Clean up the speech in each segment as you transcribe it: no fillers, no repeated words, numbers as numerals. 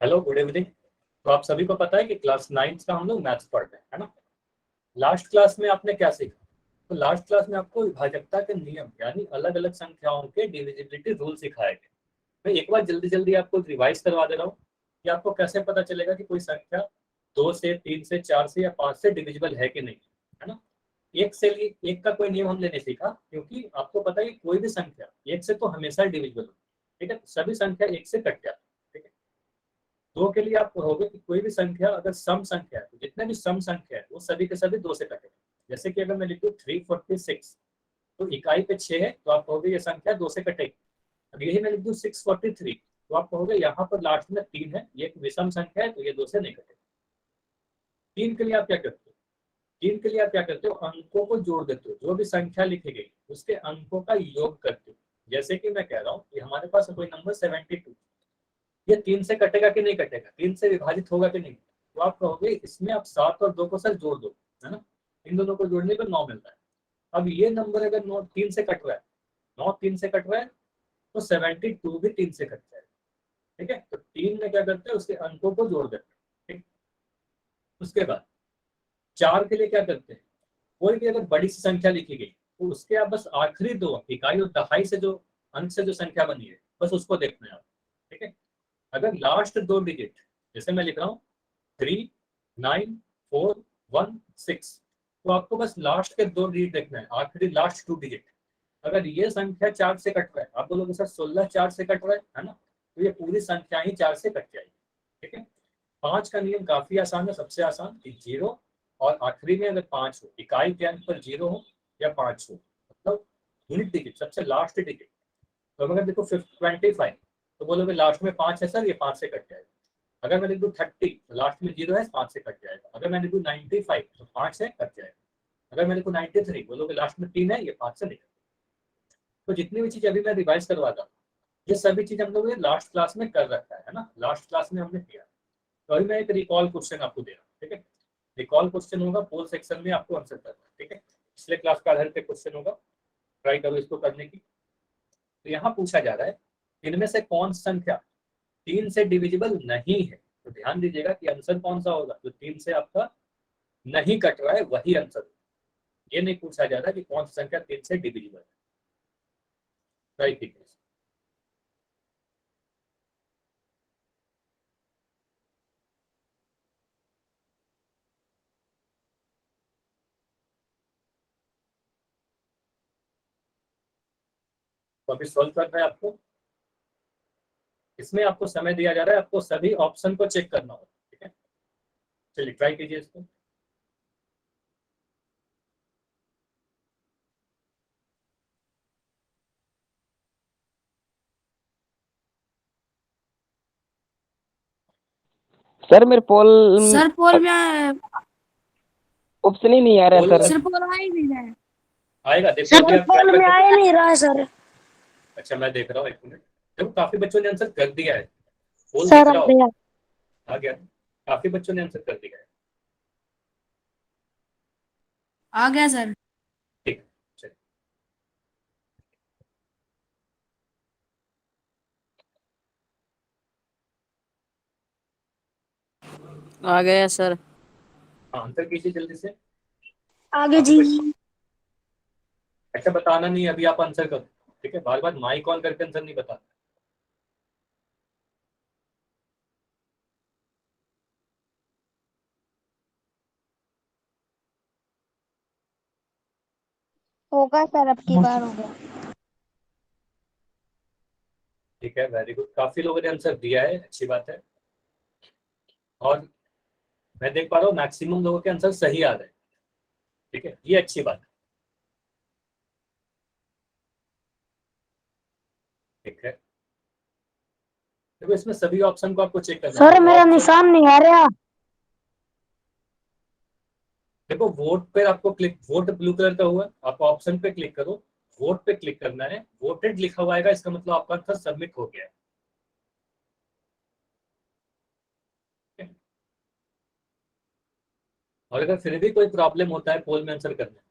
Hello, good evening. तो आप सभी को पता है कि क्लास 9 का हम लोग मैथ्स पढ़ रहे हैं, है ना। लास्ट क्लास में आपने क्या सीखा? तो लास्ट क्लास में आपको विभाजकता के नियम यानी अलग अलग संख्याओं के डिविजिबिलिटी रूल सिखाए गए। मैं एक बार जल्दी जल्दी आपको रिवाइज करवा दे रहा हूँ कि आपको कैसे पता चलेगा कि कोई संख्या 2 से 3 से 4 से या 5 से डिविजिबल है कि नहीं, है ना। एक का कोई नियम हमने नहीं सीखा, क्योंकि आपको पता है कि कोई भी संख्या एक से तो हमेशा डिविजिबल होती है, ठीक है। सभी संख्या एक से कट जाती है, ठीक है। दो के लिए आप कहोगे कि कोई भी संख्या अगर सम संख्या है तो जितने भी सम संख्या है वो सभी के सभी दो से कटेंगे। जैसे कि अगर मैं लिखूँ 346 तो इकाई पे 6 है तो आप कहोगे ये संख्या दो से कटेगी। अब यही मैं लिख दूँ 643 तो आप कहोगे यहाँ पर लास्ट में 3 है, ये एक विषम संख्या है तो ये दो से नहीं कटेगी। तीन के लिए आप क्या करते हो? तीन के लिए आप क्या करते हो? अंकों को जोड़ देते हो, जो भी संख्या लिखी गई उसके अंकों का योग करते हो। जैसे कि मैं कह रहा हूँ कि हमारे पास कोई नंबर 72, ये 3 से कटेगा कि नहीं कटेगा, 3 से विभाजित होगा कि नहीं, तो आप कहोगे इसमें आप 7 और 2 को सर जोड़ दो, है ना। इन दोनों को जोड़ने पर 9 मिलता है। अब ये नंबर अगर 9 3 से कट रहा है, 9 3 से कट रहा है तो 72 भी 3 से कट जाएगा, ठीक है। तो 3 में क्या करते हैं, उसके अंकों को जोड़ देते हैं, ठीक। उसके बाद 4 के लिए क्या करते हैं, कोई भी अगर बड़ी सी संख्या लिखी गई तो उसके आप बस आखिरी दो इकाई और दहाई से जो अंक से जो संख्या बनी है बस उसको देखना है आप, ठीक है। अगर लास्ट दो डिजिट, जैसे मैं लिख रहा हूँ 3941 तो आपको बस लास्ट के दो डिजिट देखना है, आखिरी लास्ट टू डिजिट। अगर ये संख्या 4 से कट रहा है, आप बोलोगे सर 16 4 से कट रहा है ना, तो ये पूरी संख्या ही 4 से कट जाएगी, ठीक है। 5 का नियम काफी आसान है, सबसे आसान कि 0 और आखिरी में अगर 5 हो, इकाई के अंक पर 0 हो या 5 हो, मतलब यूनिट डिजिट सबसे लास्ट डिजिट। तो अगर देखो 25 तो बोलोगे लास्ट में 5 है सर, ये 5 से कट जाएगा। अगर मैं लिख दूँ 30 तो लास्ट में 0 है, 5 से कट जाएगा। अगर मैं लिख दूँ 95 तो 5 से कट जाएगा। अगर मैं लिखूँ 93 बोलोगे लास्ट में 3 है, ये 5 से नहीं कटेगा। तो जितनी भी चीज अभी मैं रिवाइज करवाता हूँ ये सभी चीज हम लोग लास्ट क्लास में कर रखा है ना, लास्ट क्लास में हमने किया। तो अभी मैं एक रिकॉल क्वेश्चन आपको दे रहा हूँ, ठीक है। रिकॉल क्वेश्चन होगा, पोल सेक्शन में आपको आंसर करना है, ठीक है। पिछले क्लास का आधार पे क्वेश्चन होगा, ट्राई करो इसको करने की। तो यहाँ पूछा जा रहा है इनमें से कौन संख्या 3 से डिविजिबल नहीं है। तो ध्यान दीजिएगा कि आंसर कौन सा होगा, जो 3 से आपका नहीं कट रहा है वही आंसर। ये नहीं पूछा जा रहा कि कौन सी संख्या 3 से डिविजिबल है। राइट, ठीक है। तो अभी सॉल्व करना है आपको। इसमें आपको समय दिया जा रहा है, आपको सभी ऑप्शन को चेक करना होगा, ठीक है। चलिए ट्राई कीजिए इसको। सर मेरे पोल सर पोल में ऑप्शन ही नहीं आ रहा पोल सर। सर पोल आ ही नहीं रहा है। आएगा, देखो सर अभी तो आप ट्राई पोल में करके आ ही नहीं रहा है सर। अच्छा मैं देख रहा हूँ, एक मिनट। देखो काफी बच्चों ने आंसर कर दिया है, पोल दिख सर रहा आ हो, गया। आ गया। काफी बच्चों ने आंसर कर दिया है, आ गया सर। ठीक है। चलिए आ गया सर। हाँ, आंसर कीजिए जल्दी से। आगे काफी जी। बच्चे, अच्छा बताना नहीं अभी, आप आंसर करो, ठीक है। बार बार माइक ऑन करके आंसर नहीं बताना। होगा सर, अब की बार होगा। ठीक है, वेरी गुड, काफी लोगों ने आंसर दिया है, अच्छी बात है। और मैं देख पा रहा हूँ मैक्सिमम लोगों के आंसर सही आ रहे हैं, ठीक है, ये अच्छी बात है, ठीक है। देखो इसमें सभी ऑप्शन को आपको चेक करना है। सर देखो मेरा ऑप्शन, निशान नहीं आ रहा। देखो वोट पे आपको क्लिक, वोट ब्लू कलर का हुआ, आप ऑप्शन पे क्लिक करो, वोट पे क्लिक करना है, वोटेड लिखा हुआ आएगा, इसका मतलब आपका आंसर सबमिट हो गया है, ठीक है? और अगर फिर भी कोई प्रॉब्लम होता है पोल में आंसर करने में,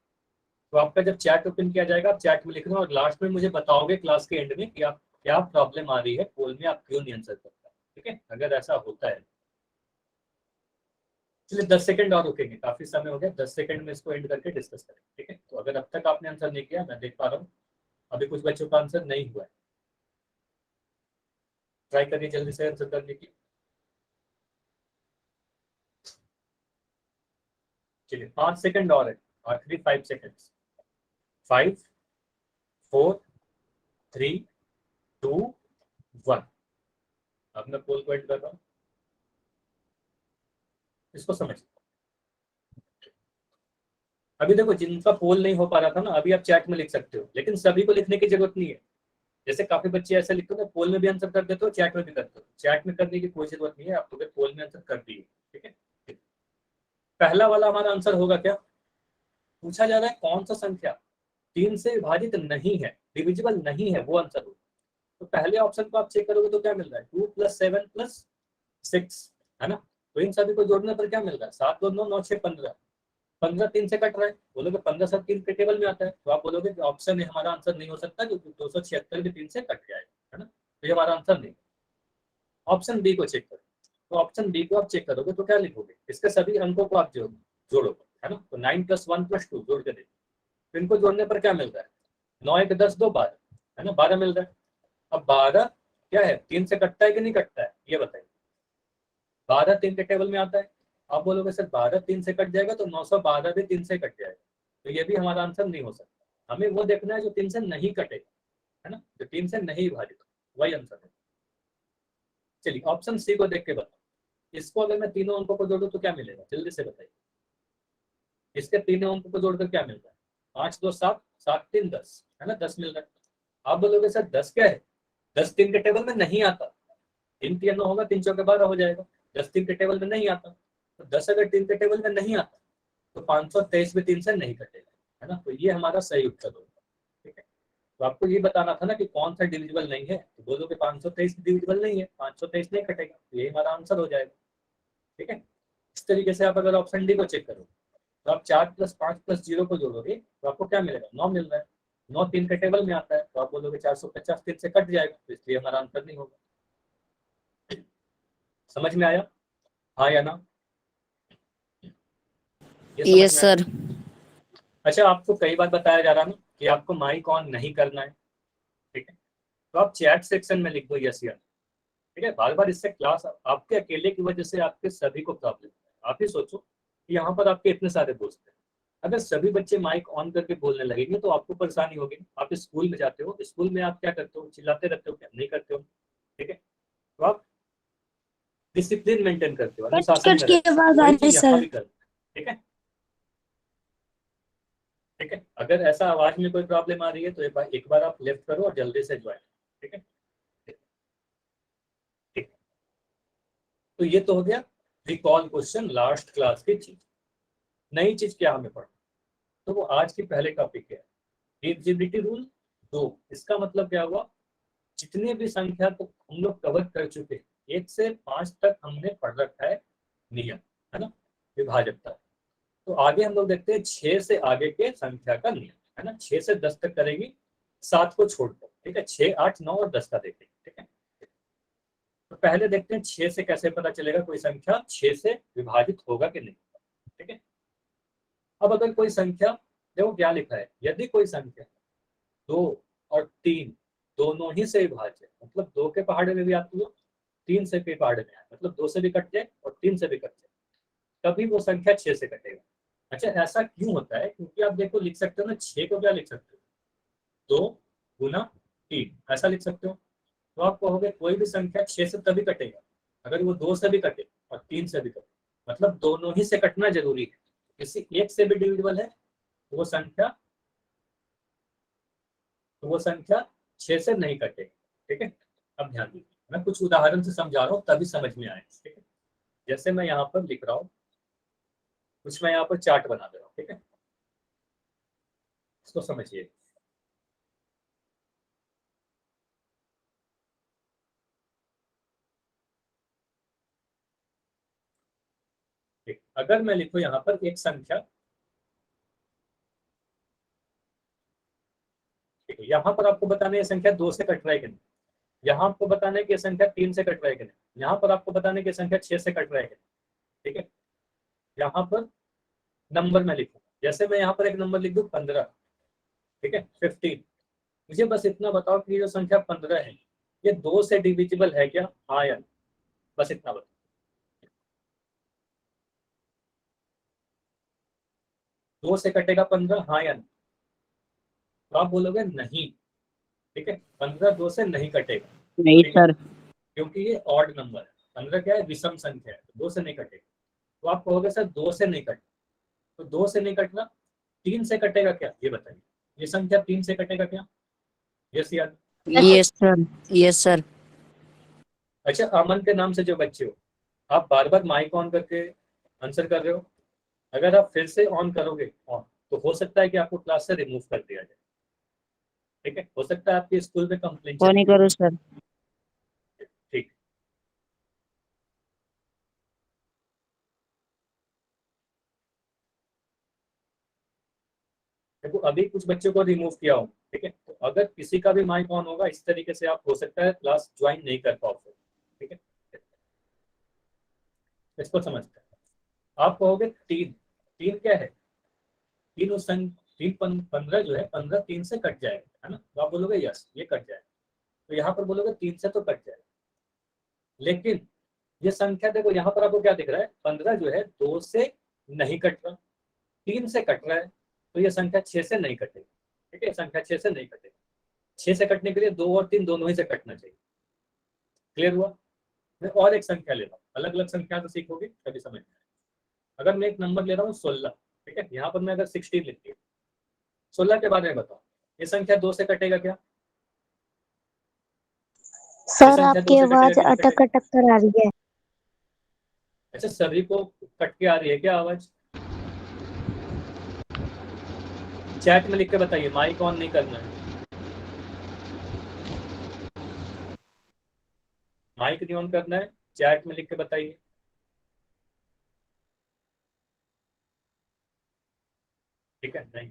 तो आपका जब चैट ओपन किया जाएगा आप चैट में लिखना और लास्ट में मुझे बताओगे क्लास के एंड में कि आप क्या प्रॉब्लम आ रही है पोल में, आप क्यों नहीं आंसर कर पाए, ठीक है, अगर ऐसा होता है। चलिए 10 सेकंड और रुकेंगे, काफी समय हो गया, 10 सेकंड में इसको एंड करके डिस्कस करें। ठीक है, तो अगर अब तक आपने आंसर नहीं किया, मैं देख पा रहा हूँ अभी कुछ बच्चों का आंसर नहीं हुआ है, ट्राई करिए जल्दी से आंसर करने की। चलिए 5 सेकंड और है, आखिरी 5 सेकंड। 5 4 3 2 1। अब मैं पोल को एंड कर रहा हूँ, इसको समझ। अभी देखो जिनका पोल नहीं हो पा रहा था ना, अभी आप चैट में लिख सकते हो, लेकिन सभी को लिखने की जरूरत नहीं है। जैसे काफी बच्चे ऐसे लिखते हो, पोल में भी आंसर कर देते हो, चैट में भी करते हो। चैट में करने की कोई जरूरत नहीं है, आप तो पोल में आंसर कर दिए। ठीक है, पहला वाला हमारा आंसर होगा क्या, पूछा जा रहा है कौन सा संख्या 3 से विभाजित नहीं है, डिविजिबल नहीं है, वो आंसर होगा। तो पहले ऑप्शन को आप चेक करोगे तो क्या मिल रहा है, 2 + 7 + 6, है ना। तो इन सभी को जोड़ने पर क्या मिल रहा है, 7 2 9 9 6 15। 15 3 से कट रहा है, बोलोगे 15 सब 3 के टेबल में आता है, तो आप बोलोगे कि ऑप्शन ए हमारा आंसर नहीं हो सकता, जो 276 भी 3 से कट जाएगा, है ना, तो ये हमारा आंसर नहीं। ऑप्शन बी को चेक करो, तो ऑप्शन बी को आप चेक करोगे तो क्या लिखोगे, इसके सभी अंकों को आप जोड़ोगे, है ना। तो 9 + 1 + 2 जोड़ के देखो, तो इनको जोड़ने पर क्या मिल रहा है, 9 1 10 2 12, है ना, 12 मिल रहा है। अब 12 क्या है, 3 से कटता है कि नहीं कटता है, ये बताइए। 12 3 के टेबल में आता है, आप बोलोगे सर 12 3 से कट जाएगा, तो 912 भी 3 से कट जाएगा, तो ये भी हमारा आंसर नहीं हो सकता। हमें वो देखना है जो 3 से नहीं कटेगा, है ना, जो 3 से नहीं विभाजित, वही आंसर है। चलिए ऑप्शन सी को देख के बताओ, इसको अगर मैं तीनों अंकों को जोड़ूं तो क्या मिलेगा, जल्दी से बताइए। इसके तीनों अंकों को जोड़कर क्या मिल रहा है, 5 2 7 7 3 10, है ना, 10 मिल रहा है। आप बोलोगे सर 10 क्या है, 10 3 के टेबल में नहीं आता, 3 3 होगा, 3 4 12 हो जाएगा, 10 3 के टेबल में नहीं आता। तो 10 अगर 3 के टेबल में नहीं आता तो 523 भी 3 से नहीं कटेगा, है ना, तो ये हमारा सही उत्तर होगा। ठीक है, तो आपको ये बताना था ना कि कौन सा डिविजिबल नहीं है, तो बोलोगे 523 डिविजिबल नहीं है, 523 नहीं कटेगा, तो ये हमारा आंसर हो जाएगा। ठीक है, इस तरीके से आप अगर ऑप्शन डी को चेक करो, तो आप 4 + 5 + 0 को जोड़ोगे तो आपको क्या मिलेगा, 9 मिल रहा है। 9 3 के टेबल में आता है, तो आप बोलोगे 450 3 से कट जाएगा, तो इसलिए हमारा आंसर नहीं होगा। समझ में आया, हाँ या ना, ये समझ यस में आया? सर। अच्छा, आपको कई बार बताया जा रहा ना कि आपको माइक ऑन नहीं करना है। ठीक है, तो आप चैट सेक्शन में लिख दो यस या। ठीक है, बार बार इससे क्लास आपके अकेले की वजह से आपके सभी को प्रॉब्लम है। आप ही सोचो कि यहाँ पर आपके इतने सारे दोस्त हैं, अगर सभी बच्चे माइक ऑन करके बोलने लगेंगे तो आपको परेशानी होगी। आप स्कूल में जाते हो, स्कूल में आप क्या करते हो, चिल्लाते रहते हो क्या, नहीं करते हो। ठीक है, तो आप डिसिप्लिन मेंटेन करते हो, कट अनुशासन कट में की रहते हो, आवाज आ वही रही है चीज यहाँ सर। भी करते हैं। ठीक है, ठीक है, अगर ऐसा आवाज में कोई प्रॉब्लम आ रही है तो एक बार आप लेफ्ट करो और जल्दी से ज्वाइन। ठीक है, ठीक। तो ये तो हो गया रिकॉल क्वेश्चन, लास्ट क्लास की चीज। नई चीज क्या हमें पढ़, तो वो आज की पहले टॉपिक है डिविजिबिलिटी रूल 2। इसका मतलब क्या हुआ, जितने भी संख्या को हम लोग कवर कर चुके हैं, 1 से 5 तक हमने पढ़ रखा है नियम, है ना, विभाजकता। तो आगे हम लोग देखते हैं 6 से आगे के संख्या का नियम, है ना, 6 से 10 तक करेंगे, 7 को छोड़कर। ठीक है, 6 8 9 और 10 का देखेंगे। ठीक है, तो पहले देखते हैं 6 से कैसे पता चलेगा कोई संख्या 6 से विभाजित होगा कि नहीं। ठीक है, अब अगर कोई संख्या, देखो क्या लिखा है, यदि कोई संख्या 2 और 3 दोनों ही से विभाज्य है, मतलब 2 के पहाड़े में भी आती हो, 3 से के पहाड़े में आए, मतलब 2 से भी कट जाए और 3 से भी कट जाए, तभी वो संख्या 6 से कटेगा। अच्छा, ऐसा क्यों होता है, क्योंकि आप देखो लिख सकते हो ना, 6 को क्या लिख सकते हो, 2 गुना 3, ऐसा लिख सकते हो। तो आप कहोगे कोई भी संख्या 6 से तभी कटेगा अगर वो 2 से भी कटे और 3 से भी कटे, मतलब दोनों ही से कटना जरूरी है। किसी एक से भी डिविजिबल है तो वो संख्या 6 से नहीं कटेगी। ठीक है, अब ध्यान दीजिए, मैं कुछ उदाहरण से समझा रहा हूँ तभी समझ में आए। ठीक है, जैसे मैं यहाँ पर लिख रहा हूँ, कुछ मैं यहाँ पर चार्ट बना दे रहा हूँ। ठीक है, इसको समझिए। ठीक, अगर मैं लिखूँ यहाँ पर एक संख्या, ठीक है, यहाँ पर आपको बताना है संख्या 2 से कट रहा है कि नहीं। यहाँ आपको बताना है कि ये संख्या 3 से कट रहा है कि नहीं, यहाँ पर आपको बताना है कि संख्या 6 से कट रहा है कि नहीं। ठीक है, यहाँ पर नंबर में लिखूँ, जैसे मैं यहाँ पर एक नंबर लिख दूँ 15, ठीक है 15, मुझे बस इतना बताओ कि ये जो संख्या 15 है ये 2 से डिविजिबल है क्या, हाँ या नहीं, बस इतना बताओ। 2 से कटेगा 15, हाँ या नहीं, तो आप बोलोगे नहीं। ठीक है, 15 2 से नहीं कटेगा, नहीं ठीक है, सर। क्योंकि ये ऑड नंबर है, 15 क्या है, विषम संख्या है, तो 2 से नहीं कटेगा। तो आप कहोगे सर 2 से नहीं कटेगा, तो 2 से नहीं कटना, 3 से कटेगा क्या, ये बताइए, ये संख्या 3 से कटेगा क्या, यस या no? Yes sir. Yes sir. अच्छा, अमन के नाम से जो बच्चे हो, आप बार बार माइक ऑन करके आंसर कर रहे हो, अगर आप फिर से ऑन करोगे ऑन, तो हो सकता है कि आपको क्लास से रिमूव कर दिया जाए। ठीक है, हो सकता है आपके स्कूल में कंप्लेंट वो नहीं चले। करो सर। ठीक, देखो अभी कुछ बच्चों को रिमूव किया हो, ठीक है, तो अगर किसी का भी माइक ऑन होगा इस तरीके से आप हो सकता है क्लास ज्वाइन नहीं कर पाओगे। ठीक है, इसको समझते हैं। आप कहोगे 3, 3 क्या है, 3 उस संख्या 15 जो है 15 3 से कट जाएगा, है ना, तो आप बोलोगे यस ये कट जाएगा, तो यहाँ पर बोलोगे 3 से तो कट जाएगा, लेकिन ये संख्या देखो यहाँ पर आपको क्या दिख रहा है, 15 जो है 2 से नहीं कट रहा, 3 से कट रहा है, तो ये संख्या 6 से नहीं कटेगी। ठीक है, संख्या 6 से नहीं कटेगी, 6 से कटने के लिए 2 और 3 दोनों ही से कटना चाहिए। क्लियर हुआ? मैं और एक संख्या ले रहा हूँ, अलग अलग संख्या तो सीखोगे तभी समझ में आएगा। अगर मैं एक नंबर ले रहा हूँ 16, ठीक है, यहाँ पर मैं अगर 16 लिख दिया, 16 के बारे में बताओ, ये संख्या 2 से कटेगा क्या, ये सर संख्या 2 आपकी से कटेगा आवाज कि नहीं अटक कटेगा? अटक कर आ रही है। अच्छा, सभी को कट के आ रही है क्या आवाज? चैट में लिख के बताइए, माइक ऑन नहीं करना है, माइक नहीं ऑन करना है, चैट में लिख के बताइए। ठीक है, नहीं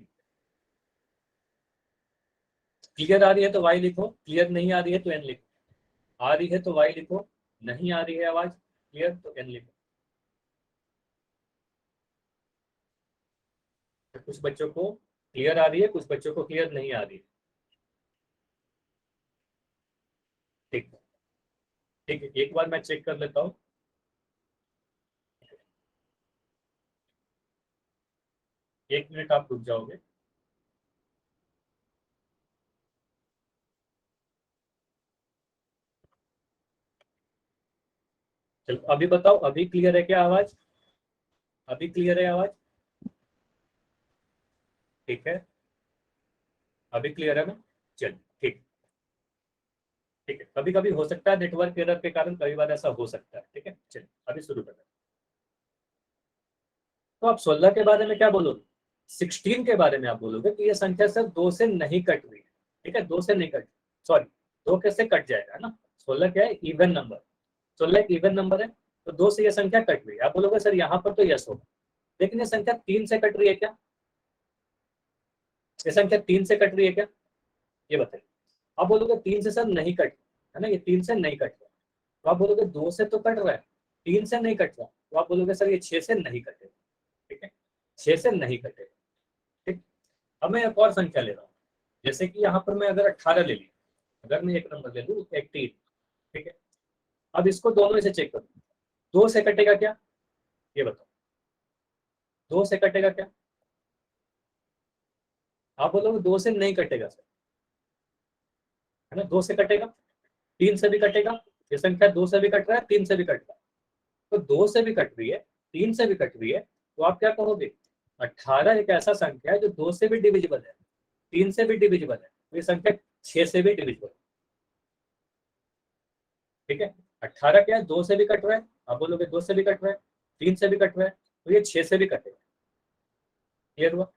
क्लियर आ रही है तो वाई लिखो, क्लियर नहीं आ रही है तो एन लिखो, आ रही है तो वाई लिखो, नहीं आ रही है आवाज क्लियर तो एन लिखो। तो कुछ बच्चों को क्लियर आ रही है, कुछ बच्चों को क्लियर नहीं आ रही है। ठीक है, ठीक है, एक बार मैं चेक कर लेता हूँ। एक मिनट आप रुक जाओगे। चलो अभी बताओ, अभी क्लियर है क्या आवाज, अभी क्लियर है आवाज? ठीक है, अभी क्लियर है ना, चलिए ठीक। ठीक है, कभी कभी हो सकता है नेटवर्क एरर के कारण, कई बार ऐसा हो सकता है। ठीक है, चलिए अभी शुरू करते हैं। तो आप 16 के बारे में क्या बोलोगे, 16 के बारे में आप बोलोगे कि ये संख्या सर 2 से नहीं कट रही है। ठीक है, 2 से नहीं कट, सॉरी 2 कैसे कट जाएगा, है ना, 16 क्या है, इवन नंबर, 16 एक इवन नंबर है, तो 2 से ये संख्या कट रही है। आप बोलोगे सर यहाँ पर तो यस होगा, लेकिन ये संख्या 3 से कट रही है क्या, ये संख्या 3 से कट रही है क्या, ये बताइए। आप बोलोगे 3 से सर नहीं कट, है ना, ये 3 से नहीं कट रहा, तो आप बोलोगे 2 से तो कट रहा है, 3 से नहीं कट रहा, तो आप बोलोगे सर ये 6 से नहीं कटेगा। ठीक है, 6 से नहीं कटेगा। ठीक, अब मैं एक और संख्या ले रहा हूँ, जैसे कि यहाँ पर मैं अगर 18 ले लिया, अगर मैं एक नंबर ले लूँ 18, ठीक है, अब इसको दोनों से चेक करूँ, 2 से कटेगा क्या, ये बताओ, 2 से कटेगा क्या? आप बोलोगे 2 से नहीं कटेगा सर, है ना, 2 से कटेगा, 3 से भी कटेगा, ये संख्या 2 से भी कट रहा है, 3 से भी कट रहा है, तो 2 से भी कट रही है, 3 से भी कट रही है, तो आप क्या कहोगे, 18 एक ऐसा संख्या है जो 2 से भी डिविजिबल है, 3 से भी डिविजिबल है, तो ये संख्या 6 से भी डिविजिबल। ठीक है, 18 क्या है, 2 से भी कट रहा है, आप बोलोगे 2 से भी कट रहा है, 3 से भी कट रहा है, तो ये 6 से भी कटेगा। क्लियर हुआ?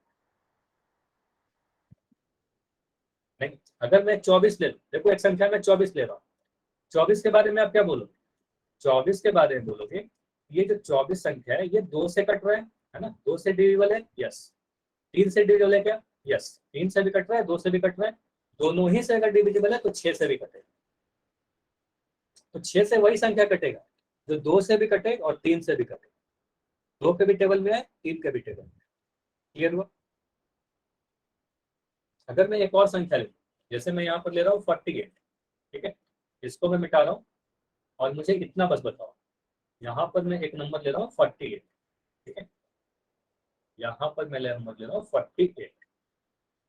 नहीं, अगर मैं 24 ले लूँ, देखो एक संख्या में 24 ले रहा हूँ, 24 के बारे में आप क्या बोलोगे, 24 के बारे में बोलोगे ये जो 24 संख्या है ये 2 से कट रहा है ना, 2 से डिविजिबल है, यस, 3 से डिविजिबल है क्या, यस, 3 से भी कट रहा है, 2 से भी कट रहा है, दोनों ही से अगर डिविजिबल है तो 6 से भी कटेगा। तो 6 से वही संख्या कटेगा जो 2 से भी कटे और 3 से भी कटे, 2 के भी टेबल में है, 3 के भी टेबल में। क्लियर हुआ? अगर मैं एक और संख्या ले, जैसे मैं यहाँ पर ले रहा हूँ 48, ठीक है, इसको मैं मिटा रहा हूँ और मुझे इतना बस बताओ, यहाँ पर मैं एक नंबर ले रहा हूँ 48, ठीक है, यहाँ पर मैं नंबर ले रहा हूँ 48,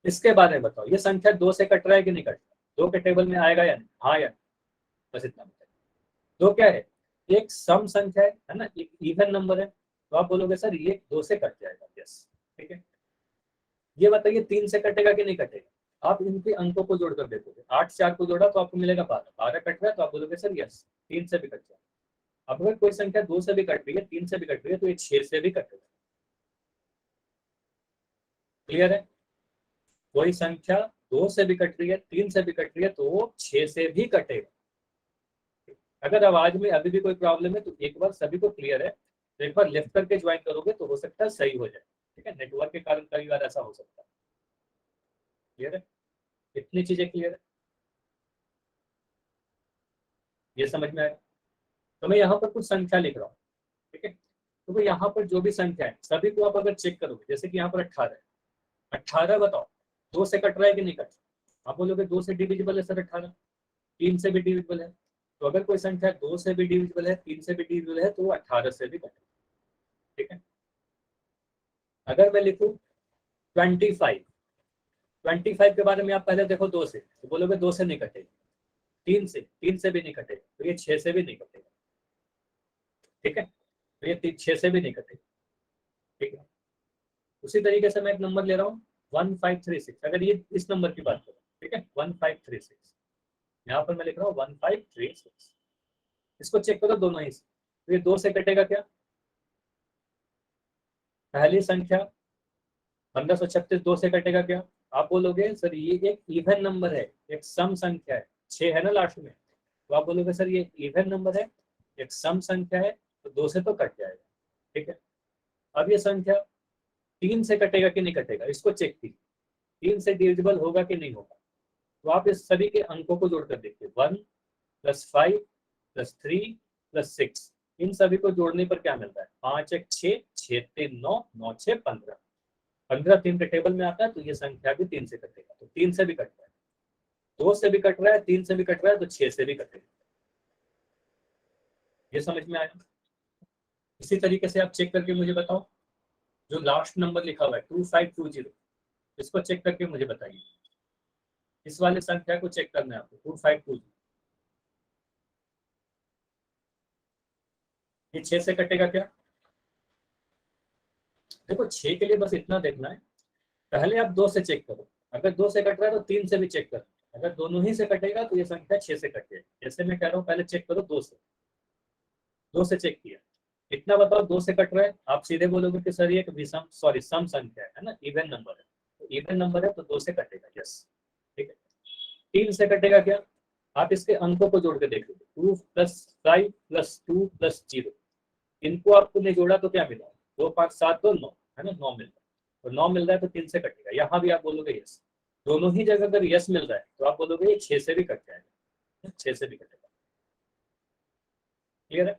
इसके बारे में बताओ ये संख्या 2 से कट रहा है कि नहीं कट रहा, 2 के टेबल में आएगा या नहीं, हाँ या नहीं, बस इतना बताइए। 2 क्या है, एक सम संख्या है ना, एक इवन नंबर है, तो आप बोलोगे सर ये 2 से कट जाएगा, यस, ठीक है। ये बताइए 3 से कटेगा कि नहीं कटेगा, आप इनके अंकों को जोड़कर देखोगे, 8 से 8 को जोड़ा तो आपको मिलेगा 12, 12 कट रहा है तो आप बोलोगे सर यस 3 से भी कट जाएगा। अब अगर कोई संख्या 2 से भी कट रही है, 3 से भी कट रही है, तो ये 6 से भी कटेगा। क्लियर है? कोई संख्या 2 से भी कट रही है, 3 से भी कट रही है, तो वो 6 से भी कटेगा। अगर आवाज में अभी भी कोई प्रॉब्लम है तो एक बार सभी को क्लियर है तो एक बार लिफ्ट करके ज्वाइन करोगे तो हो सकता है सही हो जाए, ठीक है, नेटवर्क के कारण कई बार ऐसा हो सकता है। क्लियर है? इतनी चीजें क्लियर है, ये समझ में आया? तो मैं यहाँ पर कुछ संख्या लिख रहा हूँ, ठीक है, तो भाई यहाँ पर जो भी संख्या है सभी को आप अगर चेक करोगे, जैसे कि यहाँ पर 18 है, 18 बताओ 2 से कट रहा है कि नहीं कट रहा, आप बोलोगे 2 से डिविजिबल है सर 18, 3 से भी डिविजिबल है, तो अगर कोई संख्या 2 से भी डिविजिबल है, 3 से भी डिविजिबल है, तो वो 18 से भी कटेगा, ठीक है। अगर मैं लिखूं 25, 25 के बारे में आप पहले देखो 2 से, तो बोलोगे 2 से नहीं कटेगा, 3 से भी नहीं कटेगा, तो ये 6 से भी नहीं कटेगा, ठीक है, तो ये 6 से भी नहीं कटेगा, ठीक है। उसी तरीके से मैं एक नंबर ले रहा हूँ 1536, अगर ये इस नंबर की बात करूँ, ठीक है, 1536, यहाँ पर मैं लिख रहा हूँ 1536, इसको चेक करो दोनों ही से, तो ये 2 से कटेगा क्या, पहली संख्या 1536 2 से कटेगा क्या, आप बोलोगे सर ये एक इवन नंबर है, एक सम संख्या है, 6 है ना लास्ट में, तो आप बोलोगे सर ये इवन नंबर है, एक सम संख्या है, तो 2 से तो कट जाएगा, ठीक है। अब ये संख्या 3 से कटेगा कि नहीं कटेगा, इसको चेक कीजिए 3 से डिविजिबल होगा कि नहीं होगा, तो आप इस सभी के अंकों को जोड़कर देखिए 1 + 5 + 3 + 6, इन सभी को जोड़ने पर क्या मिलता है, 5 1 6, 6 3 9, 9 6 15, 15 3 के टेबल में आता है, तो ये संख्या भी 3 से कटेगा, तो 3 से भी कट रहा है, 2 से भी कट रहा है, 3 से भी कट रहा है, तो 6 से भी कटेगा। ये समझ में आया? इसी तरीके से आप चेक करके मुझे बताओ, जो लास्ट नंबर लिखा हुआ है 2520, इसको चेक करके मुझे बताइए, इस वाले संख्या को चेक करना है आपको 2520, ये 6 से कटेगा क्या, देखो 6 के लिए बस इतना देखना है, पहले आप 2 से चेक करो, अगर 2 से कट रहा है तो 3 से भी चेक करो, अगर दोनों ही से कटेगा तो ये संख्या 6 से कट जाएगी। जैसे मैं कह रहा हूँ पहले चेक करो 2 से, 2 से चेक किया, इतना बताओ 2 से कट रहा है, आप सीधे बोलोगे कि सर ये एक विषम सम संख्या है ना, इवन नंबर है, तो इवन नंबर है तो 2 से कटेगा, यस, ठीक है। 3 से कटेगा क्या, आप इसके अंकों को जोड़ के देखोगे 2 + 5 + 2 + 0, इनको आपने जोड़ा तो क्या मिला, 2 5 7 2 9 है ना, 9 मिल रहा है, तो 9 मिल रहा है तो 3 से कटेगा, यहाँ भी आप बोलोगे यस, दोनों ही जगह अगर यस मिल रहा है तो आप बोलोगे ये 6 से भी कट जाएगा, 6 से भी कटेगा। क्लियर है?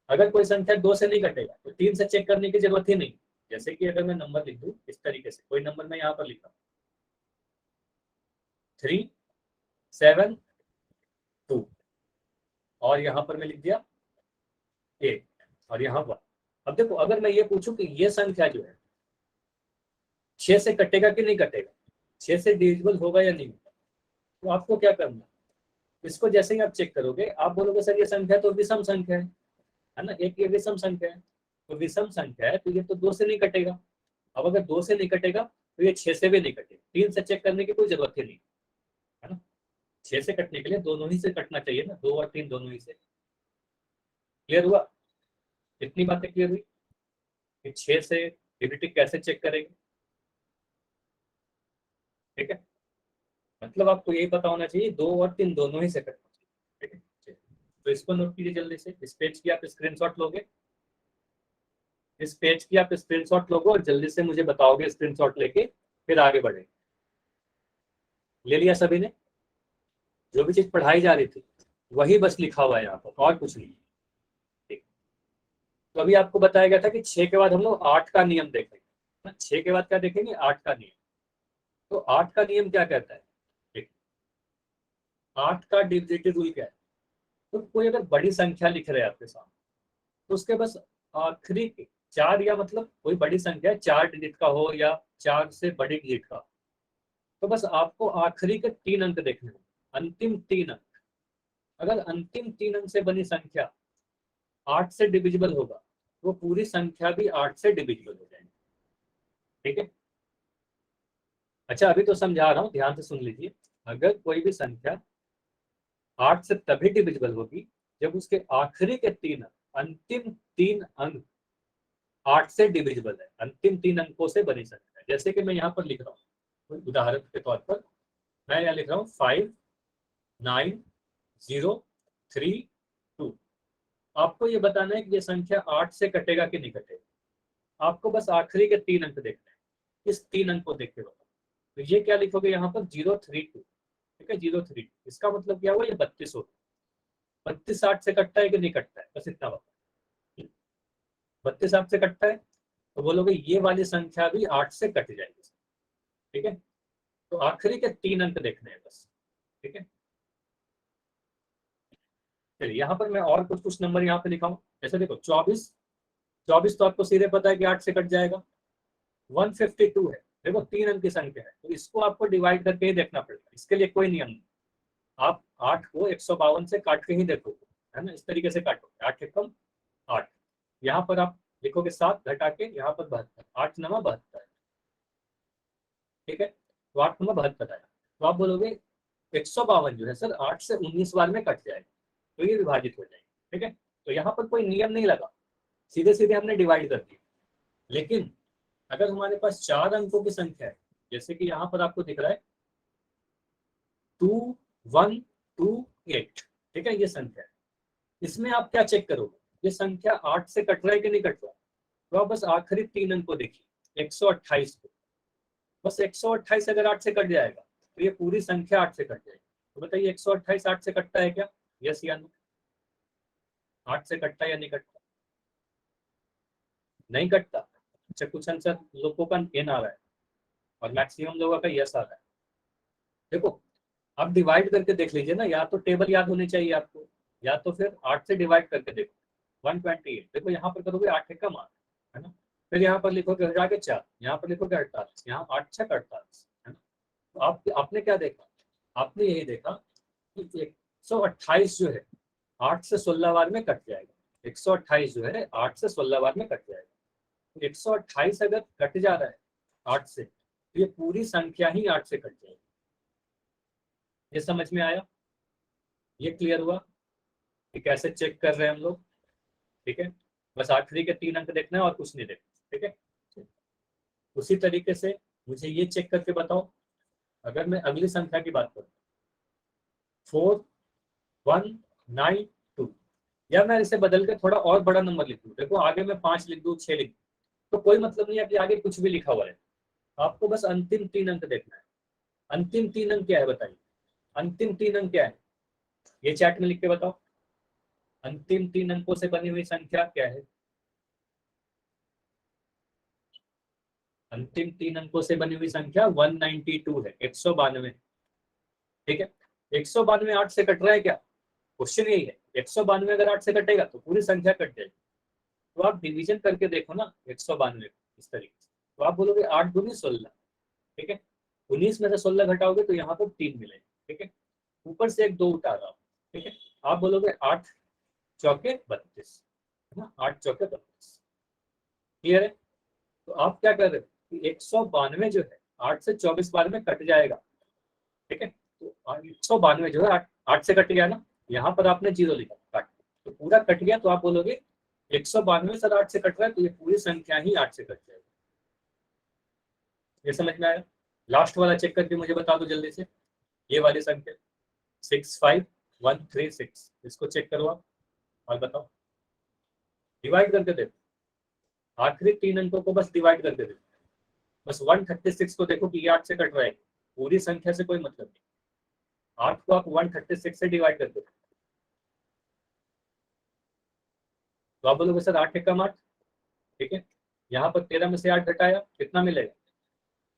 अगर कोई संख्या 2 से नहीं कटेगा तो 3 से चेक करने की जरूरत ही नहीं, जैसे कि अगर मैं नंबर लिख दूं इस तरीके से, कोई नंबर मैं यहाँ पर लिखा 3 7 2 और यहाँ पर मैं लिख दिया 8 और यहाँ 1, अब देखो अगर मैं ये पूछूं कि ये संख्या जो है 6 से कटेगा कि नहीं कटेगा, 6 से डिविजिबल होगा या नहीं होगा, तो आपको क्या करना, इसको जैसे ही आप चेक करोगे आप बोलोगे सर ये संख्या तो विषम संख्या है ना, एक ये विषम संख्या है, तो विषम संख्या है तो ये तो 2 से नहीं कटेगा, अब अगर 2 से नहीं कटेगा तो ये 6 से भी नहीं कटेगा, 3 से चेक करने की कोई जरूरत ही नहीं है ना, 6 से कटने के लिए दोनों ही से कटना चाहिए ना, 2 और 3 दोनों ही से। क्लियर हुआ? इतनी बातें क्लियर हुई कि 6 से डिविजिबिलिटी कैसे चेक करेंगे, ठीक है, मतलब आपको यही पता होना चाहिए 2 और 3 दोनों ही से कटना चाहिए, ठीक है। तो इसको नोट कीजिए जल्दी से, इस पेज की आप स्क्रीनशॉट लोगे, इस पेज की आप स्क्रीनशॉट लोगे और जल्दी से मुझे बताओगे स्क्रीनशॉट लेके, फिर आगे बढ़े। ले लिया सभी ने, जो भी चीज पढ़ाई जा रही थी वही बस लिखा हुआ है यहाँ पर, और कुछ नहीं। ठीक, तो अभी आपको बताया गया था कि 6 के बाद हम लोग 8 का नियम देखेंगे। 6 के बाद क्या देखेंगे? 8 का नियम। तो 8 का नियम क्या कहता है? ठीक, 8 का डिविजिटिव रूल क्या है? तो कोई अगर बड़ी संख्या लिख रहे हैं आपके सामने, तो उसके बस आखिरी के 4, या मतलब कोई बड़ी संख्या 4 डिजिट का हो या 4 से बड़ी डिजिट का, तो बस आपको आखिरी के 3 अंक देखने हैं, अंतिम 3 अंक। अगर अंतिम 3 अंक से बनी संख्या 8 से डिविजिबल होगा, वो पूरी संख्या भी 8 से डिविजिबल हो जाएगी। ठीक है, अच्छा अभी तो समझा रहा हूँ, ध्यान से सुन लीजिए। अगर कोई भी संख्या 8 से तभी डिविजिबल होगी जब उसके आखिरी के 3 अंक, अंतिम 3 अंक 8 से डिविजिबल है, अंतिम 3 अंकों से बनी संख्या। जैसे कि मैं यहाँ पर लिख रहा हूँ, उदाहरण के तौर पर मैं यहाँ लिख रहा हूँ 5 9 0 3 2। आपको ये बताना है कि ये संख्या 8 से कटेगा कि नहीं कटेगा। आपको बस आखिरी के 3 अंक देखने हैं, इस 3 अंक को देख के बताओ। तो ये क्या लिखोगे यहाँ पर? 032। ठीक है, 032, इसका मतलब क्या हुआ? ये 32 हो। 32 8 से कटता है कि नहीं कटता है? बस इतना बता। 32 8 से कटता है, तो बोलोगे ये वाली संख्या भी 8 से कट जाएगी। ठीक है, तो आखिरी के 3 अंक देखने हैं बस। ठीक है, चलिए यहाँ पर मैं और कुछ कुछ नंबर यहाँ पे लिखा हूँ। जैसे देखो 24 तो आपको सीधे पता है कि 8 से कट जाएगा। 152 है, देखो 3 अंक की संख्या है, तो इसको आपको डिवाइड करके ही देखना पड़ेगा, इसके लिए कोई नियम नहीं। आप 8 को 152 से काट के ही देखोगे, है ना, इस तरीके से काटोगे। 8 एकम 8, यहाँ पर आप लिखोगे 7 घटा के, यहाँ पर 72, 8 9 72। ठीक है, तो 8 9 72 आया। तो आप बोलोगे 152 जो है सर 8 से 19 बार में कट जाएगा, तो ये विभाजित हो जाएगा। ठीक है, तो यहाँ पर कोई नियम नहीं लगा, सीधे सीधे हमने डिवाइड कर दिया। लेकिन अगर हमारे पास 4 अंकों की संख्या है, जैसे कि यहाँ पर आपको दिख रहा है 2128, ठीक है, ये संख्या है। इसमें आप क्या चेक करोगे? ये संख्या 8 से कट रहा है कि नहीं कट रहा है? तो आप बस आखिरी 3 अंक को देखिए, 128 को। बस 128 अगर 8 से कट जाएगा, तो ये पूरी संख्या 8 से कट जाएगी। तो बताइए 128 8 से कटता है क्या? यस या नो? 8 से कटता है या नहीं कटता? नहीं कटता। अच्छा, कुछ आंसर लोगों का एन आ रहा है और मैक्सिमम लोगों का यस आ रहा है। देखो आप डिवाइड करके देख लीजिए ना, या तो टेबल याद होनी चाहिए आपको, या तो फिर 8 से डिवाइड करके देखो। 128, देखो यहाँ पर करोगे 8 का मान, है ना। फिर यहाँ पर लिखोगे हटा के 4, यहाँ पर लिखोगे 48, यहाँ 8 6 48, है ना। तो आपने क्या देखा? आपने यही देखा कि 128 जो है 8 से 16 बार में कट जाएगा। 128 जो है 8 से 16 बार में कट जाएगा। 128 अगर कट जा रहा है 8 से, तो ये पूरी संख्या ही 8 से कट जाएगी। ये समझ में आया? ये क्लियर हुआ कि कैसे चेक कर रहे हैं हम लोग? ठीक है, बस आखिरी के 3 अंक देखना है और कुछ नहीं देखना। ठीक है, उसी तरीके से मुझे ये चेक करके बताओ, अगर मैं अगली संख्या की बात करूं 4192, या मैं इसे बदल के थोड़ा और बड़ा नंबर लिख दूं, देखो आगे मैं 5 लिख दूं, 6 लिख दूं, तो कोई मतलब नहीं है कि आगे कुछ भी लिखा हुआ है। आपको बस अंतिम 3 अंक देखना है। अंतिम 3 अंक क्या है बताइए? अंतिम 3 अंक क्या है? ये चैट में लिख के बताओ, अंतिम 3 अंकों से बनी हुई संख्या क्या है? अंतिम 3 अंकों से बनी हुई संख्या 192 है, 192। ठीक है, 192 8 से कट रहा है क्या? क्वेश्चन यही है। 192 अगर 8 से कटेगा तो पूरी संख्या कट जाएगी। तो आप डिवीजन करके देखो ना 192 इस तरीके से, तो आप बोलोगे 8 दूनी 16। ठीक है, 19 में से 16 घटाओगे तो यहाँ पर 3 मिलेगा। ठीक है, ऊपर से एक 2 उठा रहा हूँ। ठीक है, आप बोलोगे 8 चौके 32, है ना, 8 चौके 32। क्लियर है? तो आप क्या कर रहे हो? 192 जो है 8 से 24 बार में कट जाएगा। ठीक है, तो 192 जो है 8 से कट गया ना, यहाँ पर आपने 0 लिखा काट, तो पूरा कट गया। तो आप बोलोगे 192 सर 8 से कट रहा है, तो ये पूरी संख्या ही 8 से कट जाएगी। ये समझ में आया? लास्ट वाला चेक करके मुझे बता दो जल्दी से, ये वाली संख्या 65136, इसको चेक करो आप और बताओ। डिवाइड करके देखो, आखिरी 3 अंकों को बस डिवाइड करके देखो। बस 136 को देखो कि ये 8 से कट रहा है, पूरी संख्या से कोई मतलब नहीं। 8 को आप 136 से डिवाइड करके देखो, तो आप बोलोगे सर 8 एकम 8, ठीक है। यहाँ पर 13 में से 8 घटाया, कितना मिलेगा?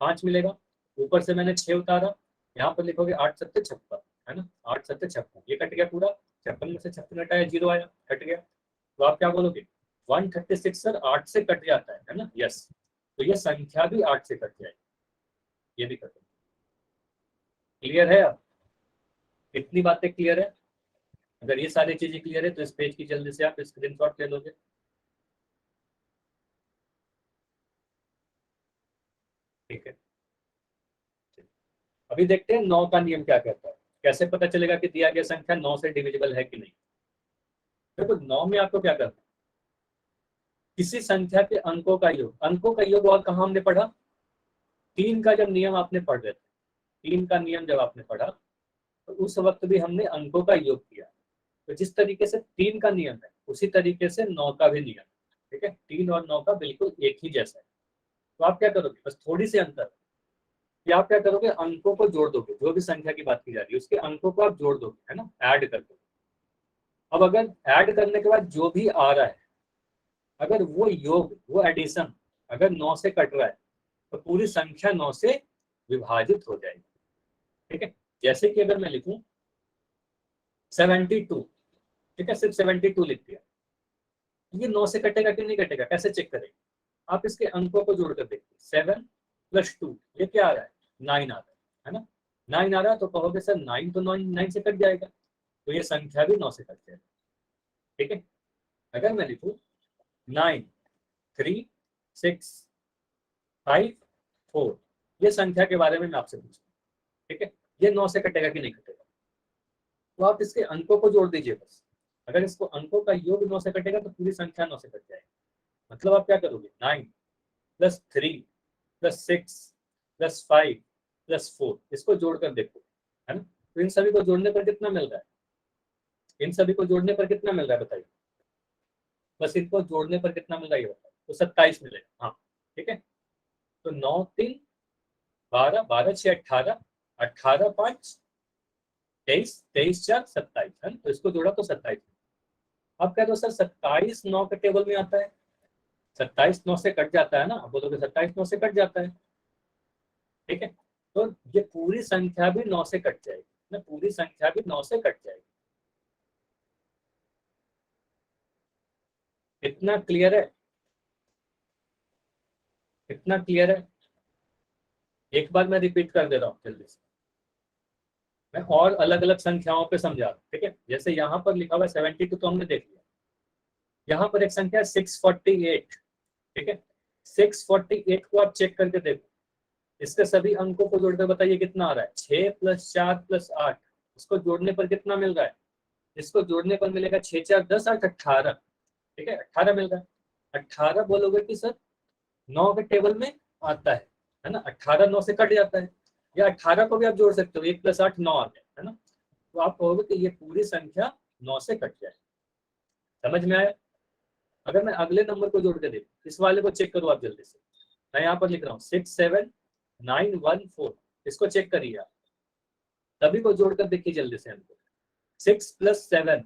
5 मिलेगा। ऊपर से मैंने 6 उतारा, यहाँ पर लिखोगे 8 सत्ते 56, है ना, 8 सत्ते 56, ये कट गया पूरा। 56 में से 56 घटाया, 0 आया, कट गया। तो आप क्या बोलोगे? 136 सर 8 से कट जाता है ना, यस। तो ये संख्या भी 8 से कट जाएगी, ये भी कट। क्लियर है? अब इतनी बातें क्लियर है? अगर ये सारी चीजें क्लियर है तो इस पेज की जल्दी से आप स्क्रीनशॉट ले लोगे। ठीक है, अभी देखते हैं 9 का नियम क्या कहता है। कैसे पता चलेगा कि दिया गया संख्या 9 से डिविजिबल है कि नहीं? देखो 9 में आपको क्या करना है, किसी संख्या के अंकों का योग, अंकों का योग और कहाँ हमने पढ़ा? 3 का जब नियम आपने पढ़ रहे थे, 3 का नियम जब आपने पढ़ा तो उस वक्त भी हमने अंकों का योग किया। तो जिस तरीके से 3 का नियम है उसी तरीके से 9 का भी नियम, ठीक है। 3 और 9 का बिल्कुल एक ही जैसा है। तो आप क्या करोगे, बस थोड़ी सी अंतर कि आप क्या करोगे, अंकों को जोड़ दोगे। जो भी संख्या की बात की जा रही है उसके अंकों को आप जोड़ दोगे, है ना, ऐड कर दोगे। अब अगर ऐड करने के बाद जो भी आ रहा है, अगर वो योग, वो एडिशन अगर 9 से कट रहा है तो पूरी संख्या 9 से विभाजित हो जाएगी, ठीक है। जैसे कि अगर मैं लिखूं 72, ठीक है, सिर्फ 72 लिख दिया, ये 9 से कटेगा कि नहीं कटेगा? कैसे चेक करेंगे? आप इसके अंकों को जोड़कर देखिए, 7 + 2 ये क्या आ रहा है? 9 आ रहा है ना। 9 आ रहा है तो कहोगे सर 9 तो 9 से कट जाएगा, तो ये संख्या भी 9 से कट जाएगा, ठीक है। अगर मैं लिखूं 9 3 6 5 4, ये संख्या के बारे में मैं आपसे पूछूं, ठीक है, ये 9 से कटेगा कि नहीं कटेगा? तो आप इसके अंकों को जोड़ दीजिए बस। अगर इसको अंकों का योग 9 से कटेगा तो पूरी संख्या 9 से कट जाएगी। मतलब आप क्या करोगे, 9 + 3 + 6 + 5 + 4, इसको जोड़कर देखो, है ना। तो इन सभी को जोड़ने पर कितना मिल रहा है? इन सभी को जोड़ने पर कितना मिल रहा है बताइए? बस इनको जोड़ने पर कितना मिल रहा है ये बताइए। तो 27 मिलेगा, हाँ, ठीक है। तो 9 3 12, 12 6 18, 18 5 23, 23 4 27, है ना। तो इसको जोड़ा तो 27। आप कह दो सर 27 9 के टेबल में आता है, 27 9 से कट जाता है ना, आप बोलोगे 27 9 से कट जाता है, ठीक है। तो ये पूरी संख्या भी 9 से कट जाएगी ना, पूरी संख्या भी 9 से कट जाएगी। इतना क्लियर है? इतना क्लियर है? एक बार मैं रिपीट कर दे रहा हूँ जल्दी से, मैं और अलग अलग संख्याओं पे समझा रहा हूँ, ठीक है। जैसे यहाँ पर लिखा हुआ है 72 तो हमने देख लिया। यहाँ पर एक संख्या 648, ठीक है। 648 को आप चेक करके देखो, इसके सभी अंकों को जोड़कर बताइए कितना आ रहा है? 6 + 4 + 8, इसको जोड़ने पर कितना मिल रहा है? इसको जोड़ने पर मिलेगा 6 4 10 8 18, ठीक है, 18 मिल रहा है। 18 बोलोगे कि सर 9 के टेबल में आता है ना, 18 9 से कट जाता है। या 18 को भी आप जोड़ सकते हो, 1 + 8 9 आ गया, है ना। तो आप कहोगे कि ये पूरी संख्या 9 से कट जाए। समझ में आया? अगर मैं अगले नंबर को जोड़ के देखूं, इस वाले को चेक करो आप जल्दी से। मैं यहाँ पर लिख रहा हूँ 6 7 9 1 4, इसको चेक करिए आप, सभी को जोड़कर देखिए जल्दी से हमको। 6 + 7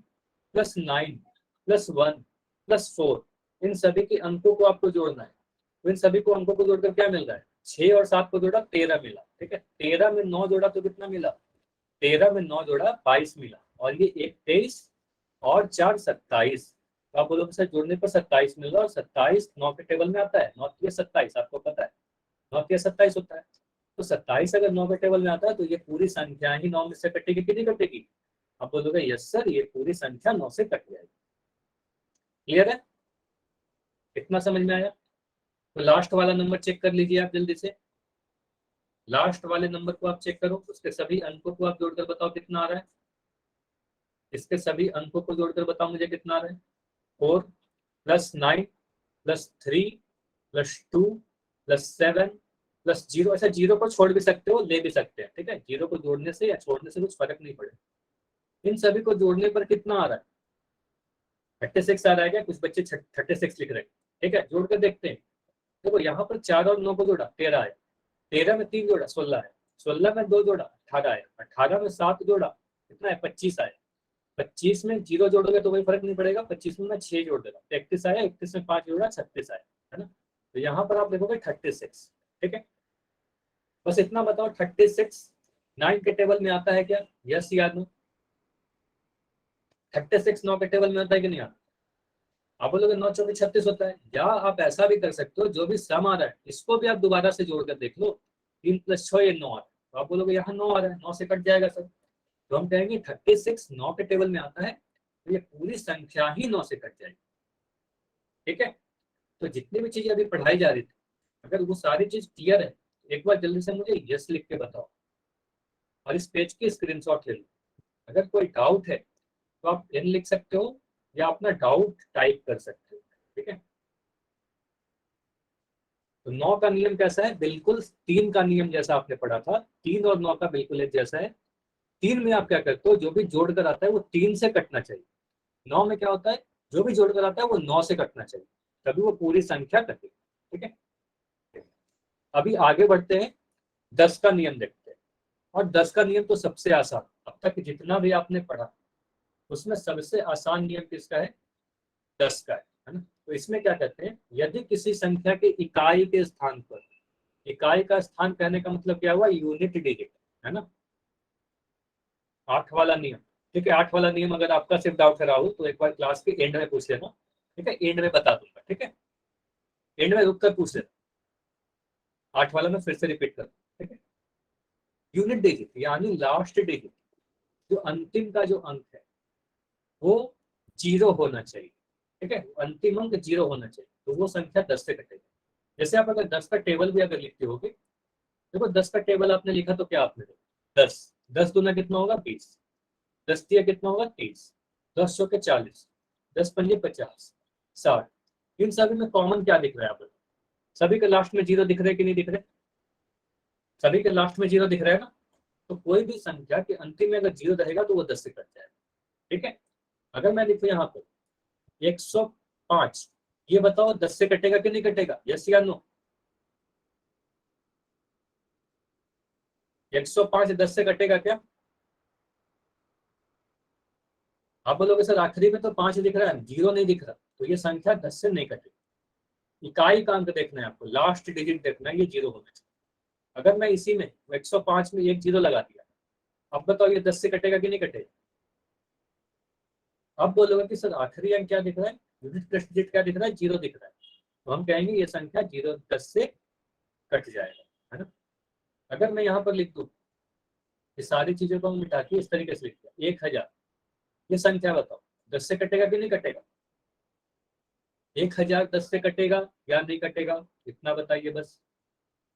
+ 9 + 1 + 4, इन सभी के अंकों को आपको जोड़ना है। तो इन सभी को अंकों को जोड़कर क्या मिल रहा है? 6 और 7 को जोड़ा 13 मिला, ठीक है। 13 में 9 जोड़ा तो कितना मिला? 13 में 9 जोड़ा 22 मिला, और ये 1 23 और 4 27। तो आप बोलोगे सर जोड़ने पर 27 मिल रहा है, और 27 9 के टेबल में आता है, 9 3 27, आपको पता है 9 3 27 होता है। तो 27 अगर 9 के टेबल में आता है तो ये पूरी संख्या ही 9 में से कटेगी कि नहीं कटेगी? आप बोलोगे यस सर, ये पूरी संख्या 9 से कट जाएगी। क्लियर है? इतना समझ में आया? तो लास्ट वाला नंबर चेक कर लीजिए आप जल्दी से। लास्ट वाले नंबर को आप चेक करो, उसके सभी अंकों को आप जोड़कर बताओ कितना आ रहा है। इसके सभी अंकों को जोड़कर बताओ मुझे कितना आ रहा है। 4 + 9 + 3 + 2 + 7 + 0, ऐसा 0 को छोड़ भी सकते हो, ले भी सकते हैं, ठीक है। 0 को जोड़ने से या छोड़ने से कुछ फर्क नहीं पड़ेगा। इन सभी को जोड़ने पर कितना आ रहा है? 36 आ रहा है क्या? कुछ बच्चे 36 लिख रहे हैं, ठीक है, जोड़ कर देखते हैं। देखो यहाँ पर 4 और 9 को जोड़ा 13 आया, 13 में 3 जोड़ा 16 है, 16 में 2 जोड़ा 18 आया, 18 में 7 जोड़ा कितना है? 25 आया। 25 में 0 जोड़ोगे तो कोई फर्क नहीं पड़ेगा, 25 में मैं 6 जोड़ देगा, 31 आया, 31 में 5 जोड़ा 36 आया, है ना। तो यहाँ पर आप लिखोगे 36, ठीक है। बस इतना बताओ 36 9 के टेबल में आता है क्या? यस या नो? 36 9 के टेबल में आता है कि नहीं आता? आप बोलोगे 9 चौके 36 होता है। या आप ऐसा भी कर सकते हो, जो भी सम आ रहा है इसको भी आप दोबारा से जोड़कर देख लो, 3 + 6 ये 9 आ रहा है, तो आप बोलोगे यहाँ 9 आ रहा है, 9 से कट जाएगा सर, तो हम कहेंगे 36 9 के टेबल में आता है, तो ये पूरी संख्या ही 9 से कट जाएगी, ठीक है। तो जितनी भी चीजें अभी पढ़ाई जा रही थी, अगर वो सारी चीज क्लियर है, एक बार जल्दी से मुझे यस लिख के बताओ और इस पेज की स्क्रीनशॉट ले लो। अगर कोई डाउट है तो आप एन लिख सकते हो या अपना डाउट टाइप कर सकते हो, ठीक है। तो 9 का नियम कैसा है? बिल्कुल 3 का नियम जैसा आपने पढ़ा था, 3 और 9 का बिल्कुल एक जैसा है। 3 में आप क्या करते हो, जो भी जोड़कर आता है वो 3 से कटना चाहिए। 9 में क्या होता है, जो भी जोड़कर आता है वो 9 से कटना चाहिए, तभी वो पूरी संख्या कटेगी, ठीक है। अभी आगे बढ़ते हैं, 10 का नियम देखते हैं। और 10 का नियम तो सबसे आसान, अब तक जितना भी आपने पढ़ा उसमें सबसे आसान नियम किसका है? 10 का है ना। तो इसमें क्या कहते हैं, यदि किसी संख्या के इकाई के स्थान पर, इकाई का स्थान कहने का मतलब क्या हुआ? यूनिट डिजिट, है ना। 8 वाला नियम, ठीक है। 8 वाला नियम अगर आपका सिर्फ डाउट रहा हो तो एक बार क्लास के एंड में पूछ लेना, ठीक है, एंड में बता दूंगा, ठीक है, एंड में रुक कर पूछ लेना। 8 वाला मैं फिर से रिपीट कर, ठीक है। यूनिट डिजिट यानी लास्ट डिजिट, जो अंतिम का जो अंक है वो 0 होना चाहिए, ठीक है, अंतिम अंक 0 होना चाहिए, तो वो संख्या 10 से कटेगी। जैसे आप अगर 10 का टेबल भी अगर लिखते होगे, देखो 10 का टेबल आपने लिखा तो क्या आपने 10 10 दूना कितना होगा? 20, 10 दिया कितना होगा? 30, 10 चौके 40, 10 पंजे 50, 60। इन सभी में कॉमन क्या दिख रहा है? आप सभी के लास्ट में 0 दिख रहे कि नहीं दिख रहे? सभी के लास्ट में 0 दिख रहा है ना। तो कोई भी संख्या के अंतिम में अगर 0 रहेगा तो वो 10 से कट जाएगा, ठीक है। अगर मैं लिखूं यहाँ पर 105, ये बताओ 10 से कटेगा कि नहीं कटेगा? यस या नो? 105 10 से कटेगा क्या? आप बोलोगे सर आखिरी में तो 5 दिख रहा है, 0 नहीं दिख रहा, तो ये संख्या 10 से नहीं कटेगी। इकाई का अंक देखना है आपको, लास्ट डिजिट देखना है, ये 0 होना चाहिए। अगर मैं इसी में 105 में एक 0 लगा दिया, अब बताओ ये 10 से कटेगा कि नहीं कटेगा? अब बोलोगे कि सर आखिरी अंक क्या दिख रहा है, यूनिट प्लस डिजिट क्या दिख रहा है? 0 दिख रहा है, तो हम कहेंगे ये संख्या 0 10 से कट जाएगा, है ना। अगर मैं यहाँ पर लिख दूं, ये सारी चीजों को मिटा के इस तरीके से लिख दिया 1000, ये संख्या बताओ 10 से कटेगा कि नहीं कटेगा? 1000 10 से कटेगा या नहीं कटेगा, इतना बताइए बस।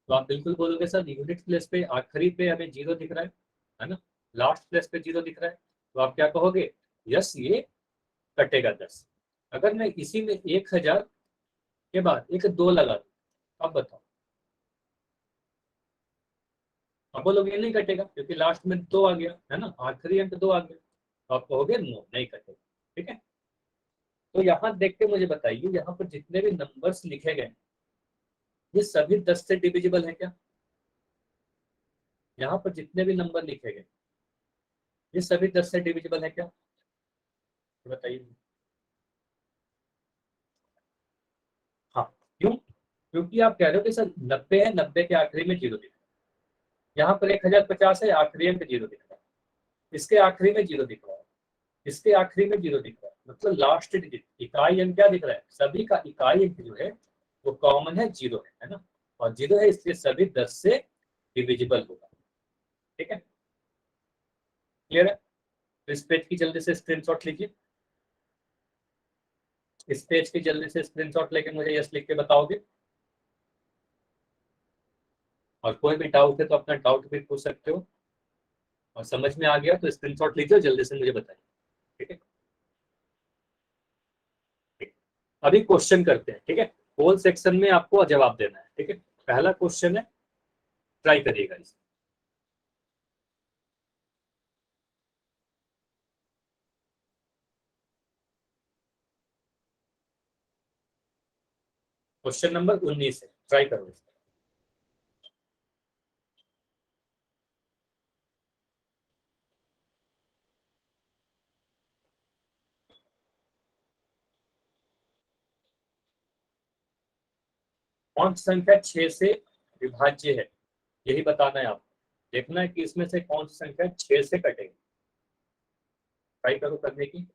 तो आप बिल्कुल बोलोगे सर यूनिट प्लेस पे आखिरी पे हमें 0 दिख रहा है ना, लास्ट प्लेस पे 0 दिख रहा है, तो आप क्या कहोगे? यस ये कटेगा 10। अगर मैं इसी में 1000 के बाद एक 2 लगा दूं, अब बताओ। अब बोलोगे नहीं कटेगा क्योंकि लास्ट में 2 आ गया, है ना, आखिरी अंक 2 आ गया, तो आप कहोगे नो नहीं कटेगा, ठीक है। तो यहाँ देख के मुझे बताइए, यहाँ पर जितने भी नंबर्स लिखे गए ये सभी 10 से डिविजिबल है क्या? यहाँ पर जितने भी नंबर लिखे गए ये सभी 10 से डिविजिबल है क्या? तो बताइए। हाँ, क्यों? क्योंकि आप कह रहे हो कि सर 90 है, 90 के आखिरी में 0 दिख रहा है। यहाँ पर 1050 है, आखिरी अंक 0 दिख रहा है, इसके आखिरी में 0 दिख रहा है, इसके आखिरी में 0 दिख रहा है, मतलब लास्ट डिजिट इकाई अंक क्या दिख रहा है? सभी का इकाई अंक जो है वो कॉमन है, 0 है ना, और 0 है इसलिए सभी 10 से डिविजिबल होगा, ठीक है, क्लियर है। तो इस पेज की जल्दी से स्क्रीनशॉट लीजिए, इस पेज की जल्दी से स्क्रीनशॉट लेके मुझे यस लिख के बताओगे। और कोई भी डाउट है तो अपना डाउट भी पूछ सकते हो, और समझ में आ गया तो स्क्रीनशॉट लीजिए और जल्दी से मुझे बताइए, ठीक है। अभी क्वेश्चन करते हैं, ठीक है, होल सेक्शन में आपको जवाब देना है, ठीक है। पहला क्वेश्चन है, ट्राई करिएगा इसे। क्वेश्चन नंबर 19 है, ट्राई करो इसे। कौन सी संख्या 6 से विभाज्य है, यही बताना है आपको। देखना है कि इसमें से कौन सी संख्या 6 से कटेगी। ट्राई करो करने की।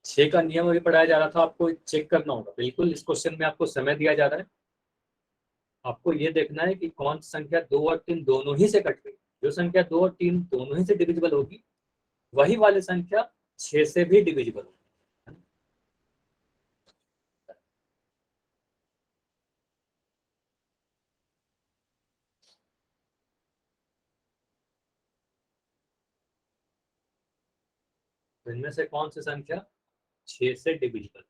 छह का नियम अभी पढ़ाया जा रहा था, आपको चेक करना होगा। बिल्कुल इस क्वेश्चन में आपको समय दिया जा रहा है, आपको ये देखना है कि कौन सी संख्या 2 और 3 दोनों ही से कट गई। जो संख्या 2 और 3 दोनों ही से डिविजिबल होगी, वही वाली संख्या 6 से भी डिविजिबल होगी। तो इनमें से कौन सी संख्या 6 से डिविजिबल।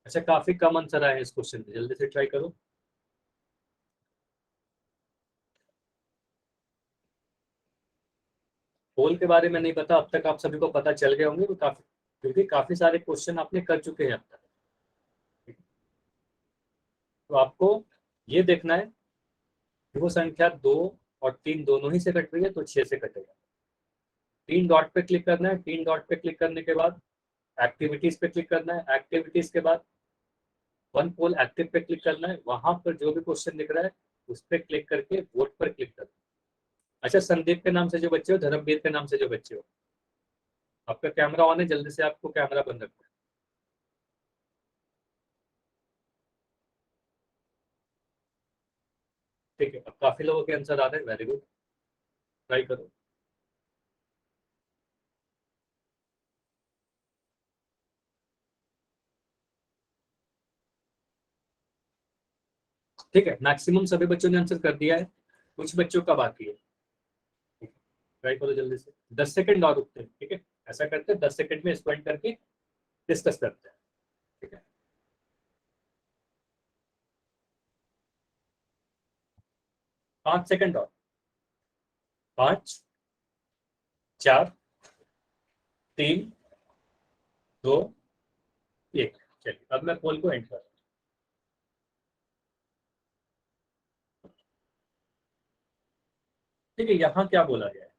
अच्छा, काफी कम आंसर आए हैं इस क्वेश्चन में, जल्दी से ट्राई करो। पोल के बारे में नहीं पता, अब तक आप सभी को पता चल गए होंगे, तो काफी, क्योंकि काफी सारे क्वेश्चन आपने कर चुके हैं अब तक। तो आपको ये देखना है कि वो संख्या 2 और 3 दोनों ही से कट रही है तो 6 से कटेगा। 3 डॉट पे क्लिक करना है। 3 डॉट पे क्लिक करने के बाद एक्टिविटीज पे क्लिक करना है। एक्टिविटीज के बाद वन पोल एक्टिव पे क्लिक करना है। वहां पर जो भी क्वेश्चन दिख रहा है उस पर क्लिक करके वोट पर क्लिक करना है। अच्छा, संदीप के नाम से जो बच्चे हो, धर्मवीर के नाम से जो बच्चे हो, आपका कैमरा ऑन है, जल्दी से आपको कैमरा बंद रखना है। ठीक है, अब काफी लोगों के आंसर आ रहे हैं, वेरी गुड, ट्राई करो। ठीक है, मैक्सिमम सभी बच्चों ने आंसर कर दिया है, कुछ बच्चों का बाकी है। ट्राई करो जल्दी से, 10 सेकंड और रुकते हैं। ठीक है, ऐसा करते हैं 10 सेकंड में इसको एंड करके डिस्कस करते हैं। ठीक है, 5 सेकंड और। 5, 4, 3, 2, 1। चलिए, अब मैं पोल को एंड कर रहा हूं। ठीक है, यहाँ क्या बोला गया है,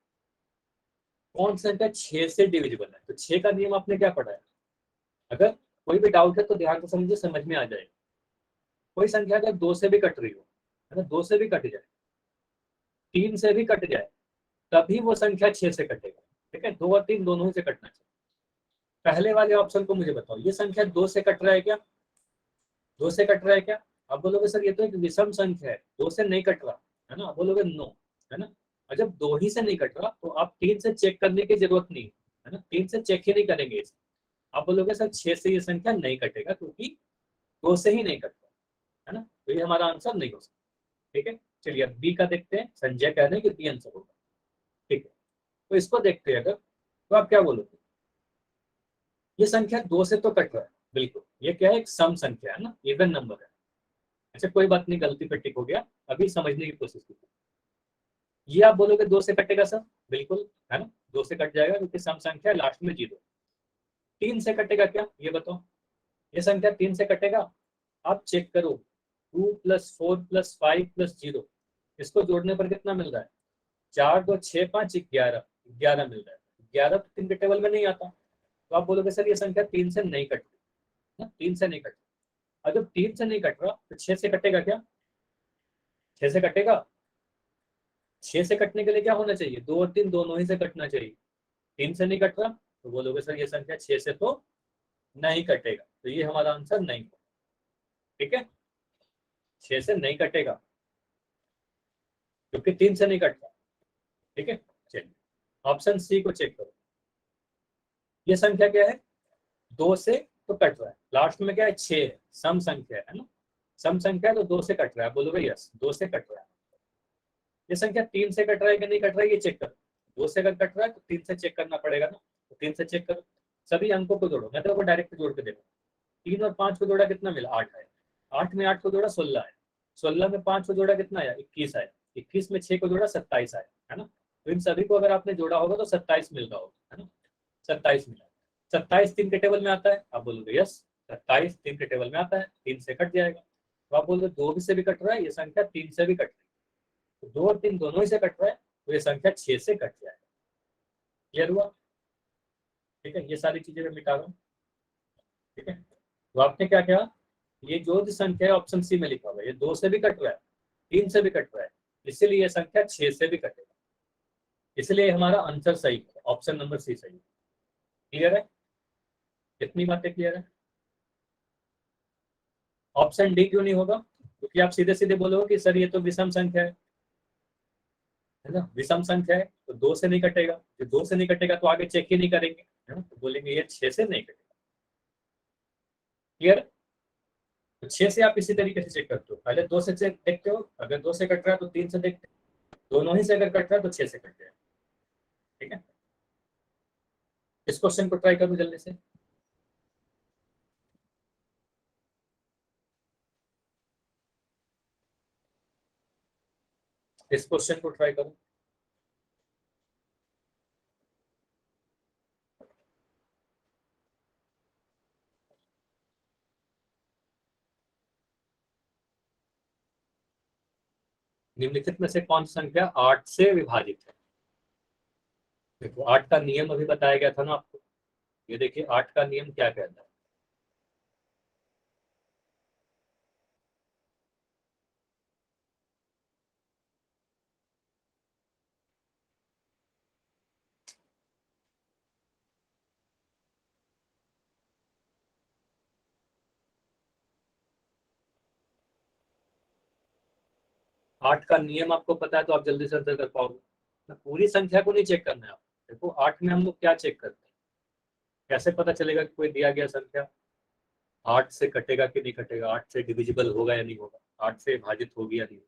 कौन सा संख्या 6 से डिविजिबल है। तो 6 का नियम आपने क्या पढ़ा है, अगर कोई भी डाउट है तो ध्यान से समझिए, समझ में आ जाएगा। कोई संख्या अगर 2 से भी कट रही हो, अगर 2 से भी कट जाए, 3 से भी कट जाए, तभी वो संख्या 6 से कटेगा। ठीक है, 2 और 3 दोनों ही से कटना चाहिए। पहले वाले ऑप्शन को मुझे बताओ, ये संख्या 2 से कट रहा है क्या, 2 से कट रहा है क्या। आप बोलोगे सर ये तो एक विषम संख्या है, 2 से नहीं कट रहा है ना, आप बोलोगे नो, है ना। और जब 2 ही से नहीं कट रहा तो आप 3 से चेक करने की जरूरत नहीं है ना, 3 से चेक ही नहीं करेंगे इसे। आप बोलोगे सर 6 से ये संख्या नहीं कटेगा क्योंकि 2 से ही नहीं कटता, है ना, तो ये हमारा आंसर नहीं हो सकता। ठीक है, चलिए अब बी का देखते हैं। संजय कह रहे हैं कि बी आंसर होगा। ठीक है, तो इसको देखते हैं अगर, तो आप क्या बोलोगे, ये संख्या 2 से तो कट रहा है, बिल्कुल, ये क्या है, एक सम संख्या है ना, इवन नंबर है। अच्छा कोई बात नहीं, गलती पे टिक हो गया, अभी समझने की कोशिश कीजिए। ये आप बोलोगे 2 से कटेगा सर, बिल्कुल, है ना, 2 से कट जाएगा क्योंकि सम संख्या है, लास्ट में 0। 3 से कटेगा क्या, ये बताओ, ये संख्या 3 से कटेगा। आप चेक करो, 2 + 4 + 5 + 0, इसको जोड़ने पर कितना मिल रहा है, 4, 2, 6, 5, 11, 11 मिल रहा है। 11 तो 3 के टेबल में नहीं आता, तो आप बोलोगे सर ये संख्या 3 से नहीं कट रही, 3 से नहीं कट रही। और जब 3 से नहीं कट रहा तो 6 से कटेगा क्या, 6 से कटेगा। 6 से कटने के लिए क्या होना चाहिए, 2 और 3 दोनों ही से कटना चाहिए। 3 से नहीं कट रहा तो बोलोगे सर ये संख्या 6 से तो नहीं कटेगा, तो ये हमारा आंसर नहीं होगा। ठीक है, 6 से नहीं कटेगा क्योंकि 3 से नहीं कटता। ठीक है, चलिए ऑप्शन सी को चेक करो, ये संख्या क्या है, 2 से तो कट रहा है, लास्ट में क्या है, 6 है, सम संख्या है ना, सम संख्या है तो 2 से कट रहा है, बोलोगे यस 2 से कट रहा है। ये संख्या 3 से कट रहा है कि नहीं कट रहा है, ये चेक करो। 2 से अगर कट रहा है तो 3 से चेक करना पड़ेगा ना, तो 3 से चेक करो। सभी अंकों को जोड़ो, मैं तो डायरेक्ट जोड़ के देखो, 3 और 5 को जोड़ा कितना मिला, 8 आया। 8 में 8 को जोड़ा 16 आया। 16 में 5 को जोड़ा कितना आया, 21 आया। 21 में 6 को जोड़ा 27 आया, है ना। तो इन सभी को अगर आपने जोड़ा होगा तो 27 मिल रहा होगा, है ना, 27 मिला। 27 3 के टेबल में आता है, आप बोलोगे यस 27 3 के टेबल में आता है, 3 से कट जाएगा। तो आप बोलोगे 2 से भी कट रहा है, ये संख्या 3 से भी कट रही है, तो 2 और 3 दोनों ही से कट रहा है, तो ये संख्या 6 से कट जाएगा। क्लियर हुआ? ठीक है, ये सारी चीजें मैं मिटा रहा हूँ। ठीक है, तो आपने क्या किया, ये जो भी संख्या है ऑप्शन सी में लिखा हुआ है, ये 2 से भी कट रहा है, 3 से भी कट रहा है, इसीलिए ये संख्या 6 से भी कटेगा, इसलिए हमारा आंसर सही है, ऑप्शन नंबर सी सही है। क्लियर है? कितनी बातें क्लियर है? ऑप्शन डी क्यों नहीं होगा? क्योंकि आप सीधे सीधे बोलोगे कि सर ये तो विषम संख्या है ना, विषम संख्या है तो 2 से नहीं कटेगा, जो 2 से नहीं कटेगा तो आगे चेक ही नहीं करेंगे, है ना, तो बोलेंगे ये 6 से नहीं कटेगा। क्लियर? तो 6 से आप इसी तरीके से चेक करते हो, पहले 2 से चेक देखते हो, अगर 2 से कट रहा है तो 3 से देखते हो, दोनों ही से अगर कट रहा है तो 6 से कट जाएगा। ठीक है, इस क्वेश्चन को ट्राई करो जल्दी से। इस क्वेश्चन को ट्राई करो। निम्नलिखित में से कौन सी संख्या 8 से विभाजित है? देखो 8 का नियम अभी बताया गया था ना आपको, ये देखिए 8 का नियम क्या कहता है। आठ का नियम आपको पता है तो आप जल्दी से आंसर कर पाओगे ना, पूरी संख्या को नहीं चेक करना है आप। देखो 8 में हम लोग क्या चेक करते हैं, कैसे पता चलेगा कि कोई दिया गया संख्या 8 से कटेगा कि नहीं कटेगा, 8 से डिविजिबल होगा या नहीं होगा, 8 से विभाजित होगी या नहीं।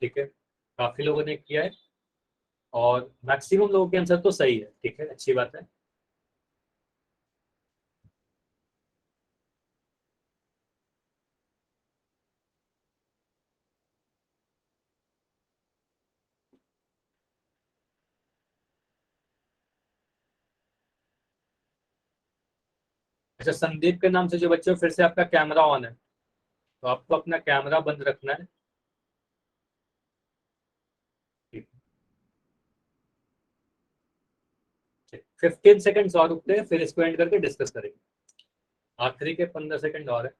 ठीक है, काफी लोगों ने किया है और मैक्सिमम लोगों के आंसर तो सही है। ठीक है, अच्छी बात है। अच्छा, संदीप के नाम से जो बच्चे हो, फिर से आपका कैमरा ऑन है तो आपको अपना कैमरा बंद रखना है। 15 सेकंड्स और रुकते हैं, फिर इसको एंड करके डिस्कस करेंगे। आखिरी के 15 सेकंड और है,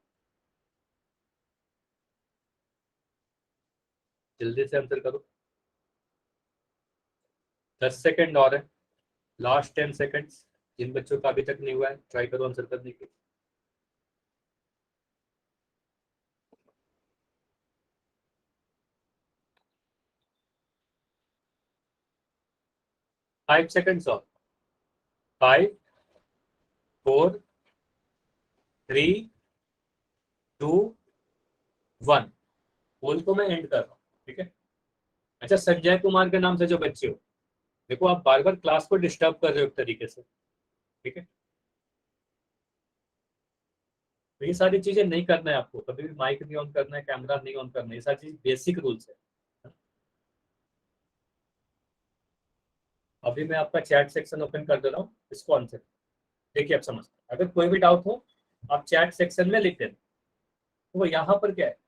जल्दी से आंसर करो। 10 सेकंड और है, लास्ट 10 सेकंड्स। जिन बच्चों का अभी तक नहीं हुआ है ट्राई करो आंसर करने की। फाइव सेकंड्स और। 5 4 3 2 1। पोल को मैं एंड कर रहा हूँ। ठीक है, अच्छा संजय कुमार के नाम से जो बच्चे हो, देखो आप बार बार क्लास को डिस्टर्ब कर रहे हो एक तरीके से। ठीक है, तो ये सारी चीजें नहीं करना है आपको, कभी भी माइक नहीं ऑन करना है, कैमरा नहीं ऑन करना है, ये सारी चीज बेसिक रूल्स है। अभी मैं आपका चैट सेक्शन ओपन कर दे रहा हूँ, इसको आंसर देखिए, आप समझ, अगर कोई भी डाउट हो आप चैट सेक्शन में लिख देना। तो यहाँ पर क्या है,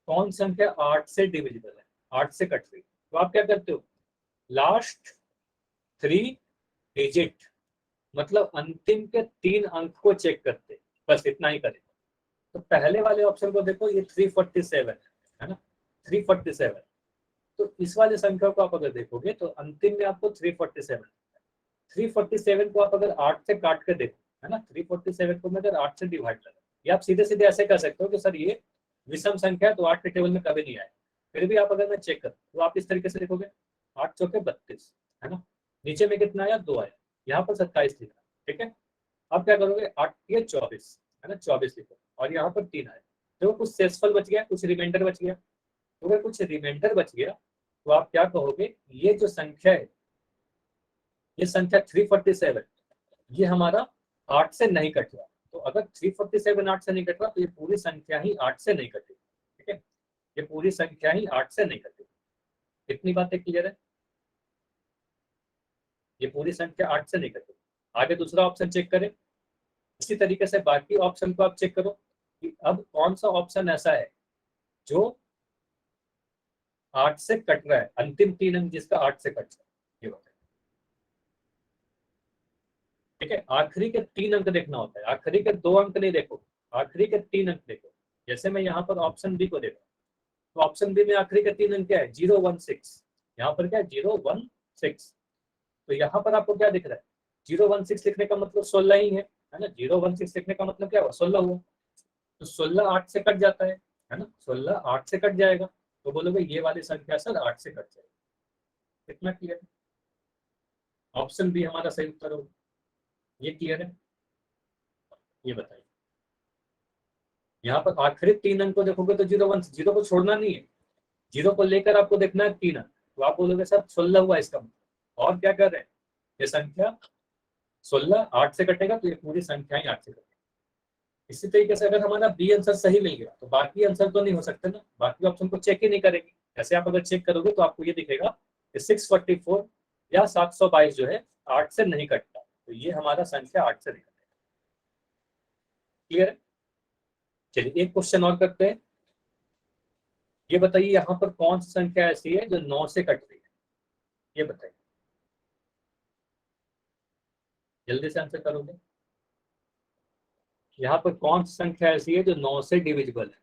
कौन संख्या 8 से डिविजिबल है, 8 से कट रही, तो आप क्या करते हो, लास्ट 3 डिजिट मतलब अंतिम के 3 अंक को चेक करते, बस इतना ही करें। तो पहले वाले ऑप्शन को देखो, ये 347 है ना, 347। तो इस वाले संख्या को आप अगर देखोगे तो अंतिम में आपको 347 को आप अगर 8 से काट के देखो, है ना, 347 को मैं अगर 8 से डिवाइड करें, या आप सीधे सीधे ऐसे कर सकते हो कि सर ये विषम संख्या है तो 8 के टेबल में कभी नहीं आए, फिर भी आप अगर मैं चेक करूँ तो आप इस तरीके से देखोगे 8 चौके 32, है ना, नीचे में कितना आया, 2 आया, यहाँ पर 27 लिखा। ठीक है, अब क्या करोगे, 8 ये 24, है ना, 24 लिखो और यहाँ पर 3 आए, तो कुछ शेषफल बच गया, कुछ रिमाइंडर बच गया। तो अगर कुछ रिमाइंडर बच गया तो आप क्या कहोगे, ये जो संख्या है, ये संख्या 347, ये हमारा 8 से नहीं कट रहा। तो अगर 347 8 से नहीं कट रहा तो ये पूरी संख्या ही 8 से नहीं कटेगी। ठीक है, ये पूरी संख्या ही 8 से नहीं कटेगी। कितनी बातें क्लियर है? ये पूरी संख्या 8 से नहीं कटेगी। आगे दूसरा ऑप्शन चेक करें। इसी तरीके से बाकी ऑप्शन को आप चेक करो कि अब कौन सा ऑप्शन ऐसा है जो 8 से कट रहा है, अंतिम 3 अंक जिसका 8 से कट रहा है, ये बताइए। ठीक है, आखिरी के 3 अंक देखना होता है, आखिरी के 2 अंक नहीं देखो, आखिरी के 3 अंक देखो। जैसे मैं यहाँ पर ऑप्शन बी को देखा, तो ऑप्शन बी में आखिरी के 3 अंक क्या है? 016। यहाँ पर क्या है? 016। तो यहाँ पर आपको क्या दिख रहा है? 016 लिखने का मतलब 16 ही है ना? 016 लिखने का मतलब क्या हुआ? 16 हुआ। तो 16 8 से कट जाता है ना? 16 8 से कट जाएगा, तो बोलोगे ये वाली संख्या सर 8 से कट जाएगी। कितना क्लियर है? ऑप्शन बी हमारा सही उत्तर होगा। ये क्लियर है? ये बताइए। यहाँ पर आखिरी 3 अंक को देखोगे तो 0 को छोड़ना नहीं है, 0 को लेकर आपको देखना है 3 अंक। तो आप बोलोगे सर 16 हुआ इसका मतलब, और क्या कर रहे हैं? ये संख्या 16 8 से कटेगा, तो ये पूरी संख्या ही 8 से कटेगी। इसी तरीके से अगर हमारा बी आंसर सही मिल गया तो बाकी आंसर तो नहीं हो सकते ना, बाकी ऑप्शन को चेक ही नहीं करेंगे। ऐसे आप अगर चेक करोगे तो आपको ये दिखेगा कि 644 या 722 जो है 8 से नहीं कटता, तो ये हमारा संख्या 8 से नहीं कटेगा। क्लियर है? चलिए एक क्वेश्चन और करते हैं। ये बताइए यहाँ पर कौन सी संख्या ऐसी है जो 9 से कट रही है? ये बताइए, जल्दी से आंसर करोगे। यहाँ पर कौन सी संख्या ऐसी है जो 9 से डिविजिबल है?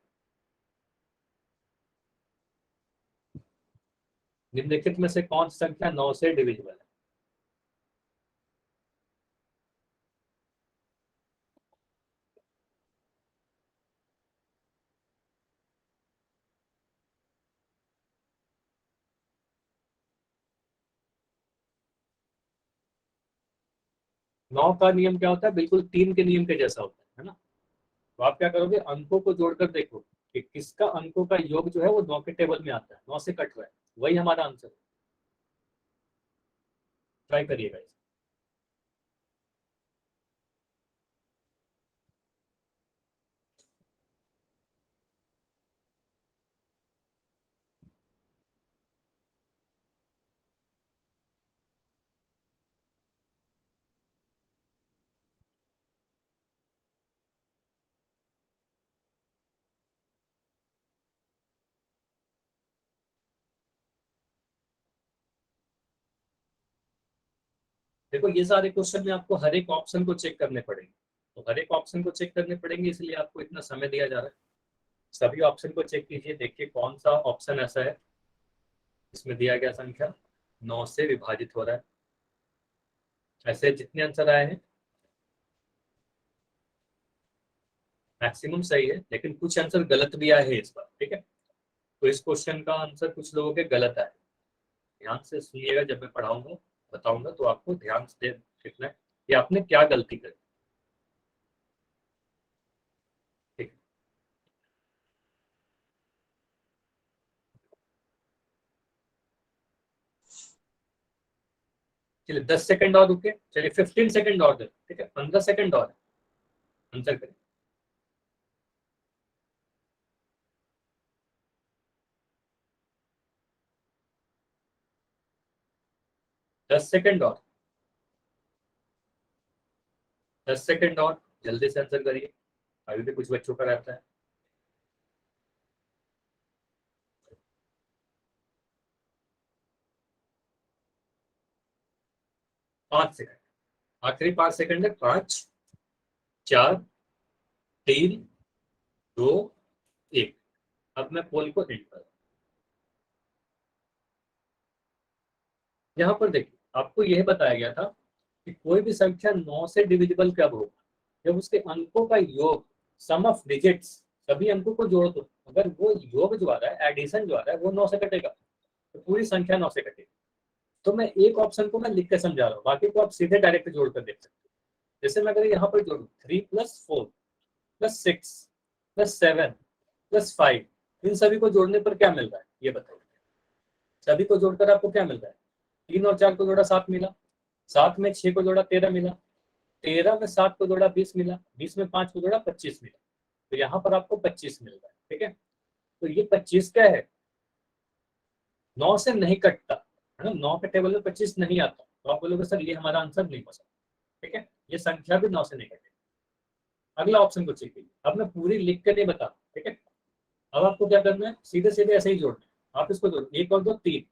निम्नलिखित में से कौन सी संख्या 9 से डिविजिबल है? नौ का नियम क्या होता है? बिल्कुल 3 के नियम के जैसा होता है ना? तो आप क्या करोगे? अंकों को जोड़कर देखो कि किसका अंकों का योग जो है वो 9 के टेबल में आता है, 9 से कट रहा है, वही हमारा आंसर है। ट्राई करिएगा इसे। देखो ये सारे क्वेश्चन में आपको हर एक ऑप्शन को चेक करने पड़ेंगे, तो हर एक ऑप्शन को चेक करने पड़ेंगे, इसलिए आपको इतना समय दिया जा रहा है। सभी ऑप्शन को चेक कीजिए, देखिए कौन सा ऑप्शन ऐसा है इसमें दिया गया संख्या 9 से विभाजित हो रहा है। ऐसे जितने आंसर आए हैं मैक्सिमम सही है, लेकिन कुछ आंसर गलत भी आए हैं इस बार। ठीक है, तो इस क्वेश्चन का आंसर कुछ लोगों के गलत आए। ध्यान से सुनिएगा, जब मैं पढ़ाऊंगा बताऊंगा तो आपको ध्यान से देखना है कि आपने क्या गलती करी। ठीक है, चलिए 10 सेकंड और रुके, चलिए 15 सेकंड और दे, ठीक है 15 सेकंड और आंसर करें। 10 सेकंड और, 10 सेकंड और, जल्दी से आंसर करिए, अभी भी कुछ बच्चों का रहता है। 5 सेकंड, आखिरी 5 सेकंड है। 5 4 3 2 1। अब मैं पोल को एंड कर, यहाँ पर देखिए आपको यह बताया गया था कि कोई भी संख्या 9 से डिविजिबल कब होगा? जब उसके अंकों का योग, सम ऑफ डिजिट्स, सभी अंकों को जोड़ दो, अगर वो योग जो आ रहा है, एडिशन जो आ रहा है वो 9 से कटेगा, तो पूरी संख्या 9 से कटेगी। तो मैं एक ऑप्शन को मैं लिख के समझा रहा हूँ, बाकी को आप सीधे डायरेक्ट जोड़कर देख सकते हो। जैसे मैं अगर यहाँ पर जोड़ू 3 + 4 + 6 + 7 + 5, इन सभी को जोड़ने पर क्या मिल रहा है ये बताइए। सभी को जोड़कर आपको क्या मिल रहा है? 3 और 4 को जोड़ा 7 मिला, 7 में 6 को जोड़ा 13 मिला, 13 में 7 को जोड़ा 20 मिला, 20 में 5 को जोड़ा 25 मिला, तो यहाँ पर आपको 25 मिल रहा है। ठीक है, तो ये 25 क्या है, 9 से नहीं कटता है ना, 9 के टेबल में 25 नहीं आता, तो आप बोलोगे सर ये हमारा आंसर नहीं हो सकता। ठीक है, ये संख्या भी 9 से नहीं कटेगी। अगला ऑप्शन को चेक कीजिए, अब मैं पूरी लिख के नहीं बता, ठीक है। अब आपको क्या करना है, सीधे सीधे ऐसे ही जोड़ना है। आप इसको जोड़, 1 और 2 3,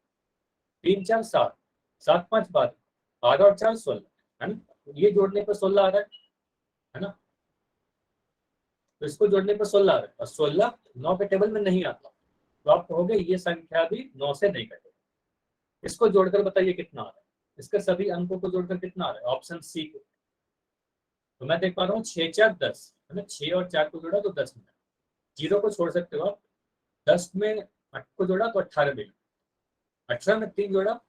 3 4 7, 7 5 12, 12 और 4 16, है ना। ये जोड़ने पर 16 आ रहा है ना, तो इसको जोड़ने पर 16 आ रहा है, और 16 9 के टेबल में नहीं आता, तो आप कहोगे ये संख्या भी 9 से नहीं कटेगी। इसको जोड़कर बताइए कितना आ रहा है, इसके सभी अंकों को जोड़कर कितना आ रहा है, ऑप्शन सी को। तो मैं देख पा रहा हूँ 6 4 10, है ना, 6 और 4 को जोड़ा तो 10 मिला, 0 को छोड़ सकते हो आप, 10 में 8 को जोड़ा तो 18 मिला, 18 में 3 जोड़ा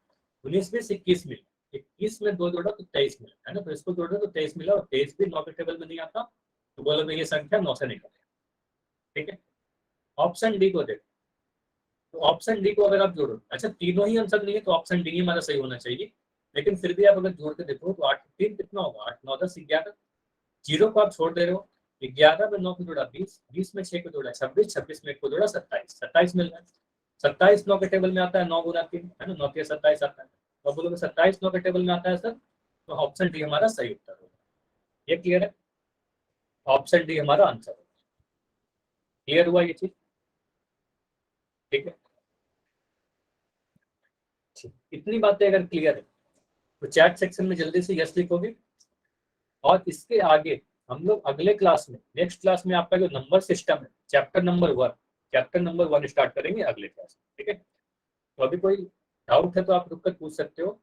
19 में 21 मिला, 21 में 2 जोड़ा तो 23 मिला, है ना। तो इसको जोड़ा तो 23 मिला, और 23 भी 9 के टेबल में नहीं आता, तो बोलोगे ये संख्या 9 से नहीं कटेगी। ठीक है, ऑप्शन डी को देखो, तो ऑप्शन डी को अगर आप जोड़ो, अच्छा तीनों ही आंसर नहीं है तो ऑप्शन डी हमारा सही होना चाहिए, लेकिन फिर भी आप अगर जोड़ के देखो तो 8 3 कितना होगा, 8 9 10 11, 0 को आप छोड़ दे रहे हो, 11 में 9 को जोड़ा 20, 20 में 6 को जोड़ा 26, 26 में 1 को जोड़ा 27, 27 मिल रहा है। 27 9 के टेबल में आता है, 9 गुना 3, है ना, 9 के 27 आता है, तो बोलोगे 27 9 के टेबल में आता है सर, तो ऑप्शन डी हमारा सही उत्तर होगा। ये क्लियर है, ऑप्शन डी हमारा आंसर होगा। क्लियर हुआ ये चीज, ठीक है। इतनी बातें अगर क्लियर है तो चैट सेक्शन में जल्दी से यस लिखोगे, और इसके आगे हम लोग अगले क्लास में, नेक्स्ट क्लास में आपका जो नंबर सिस्टम है, चैप्टर नंबर 1 स्टार्ट करेंगे अगले क्लास में। ठीक है, तो अभी कोई डाउट है तो आप रुक कर पूछ सकते हो,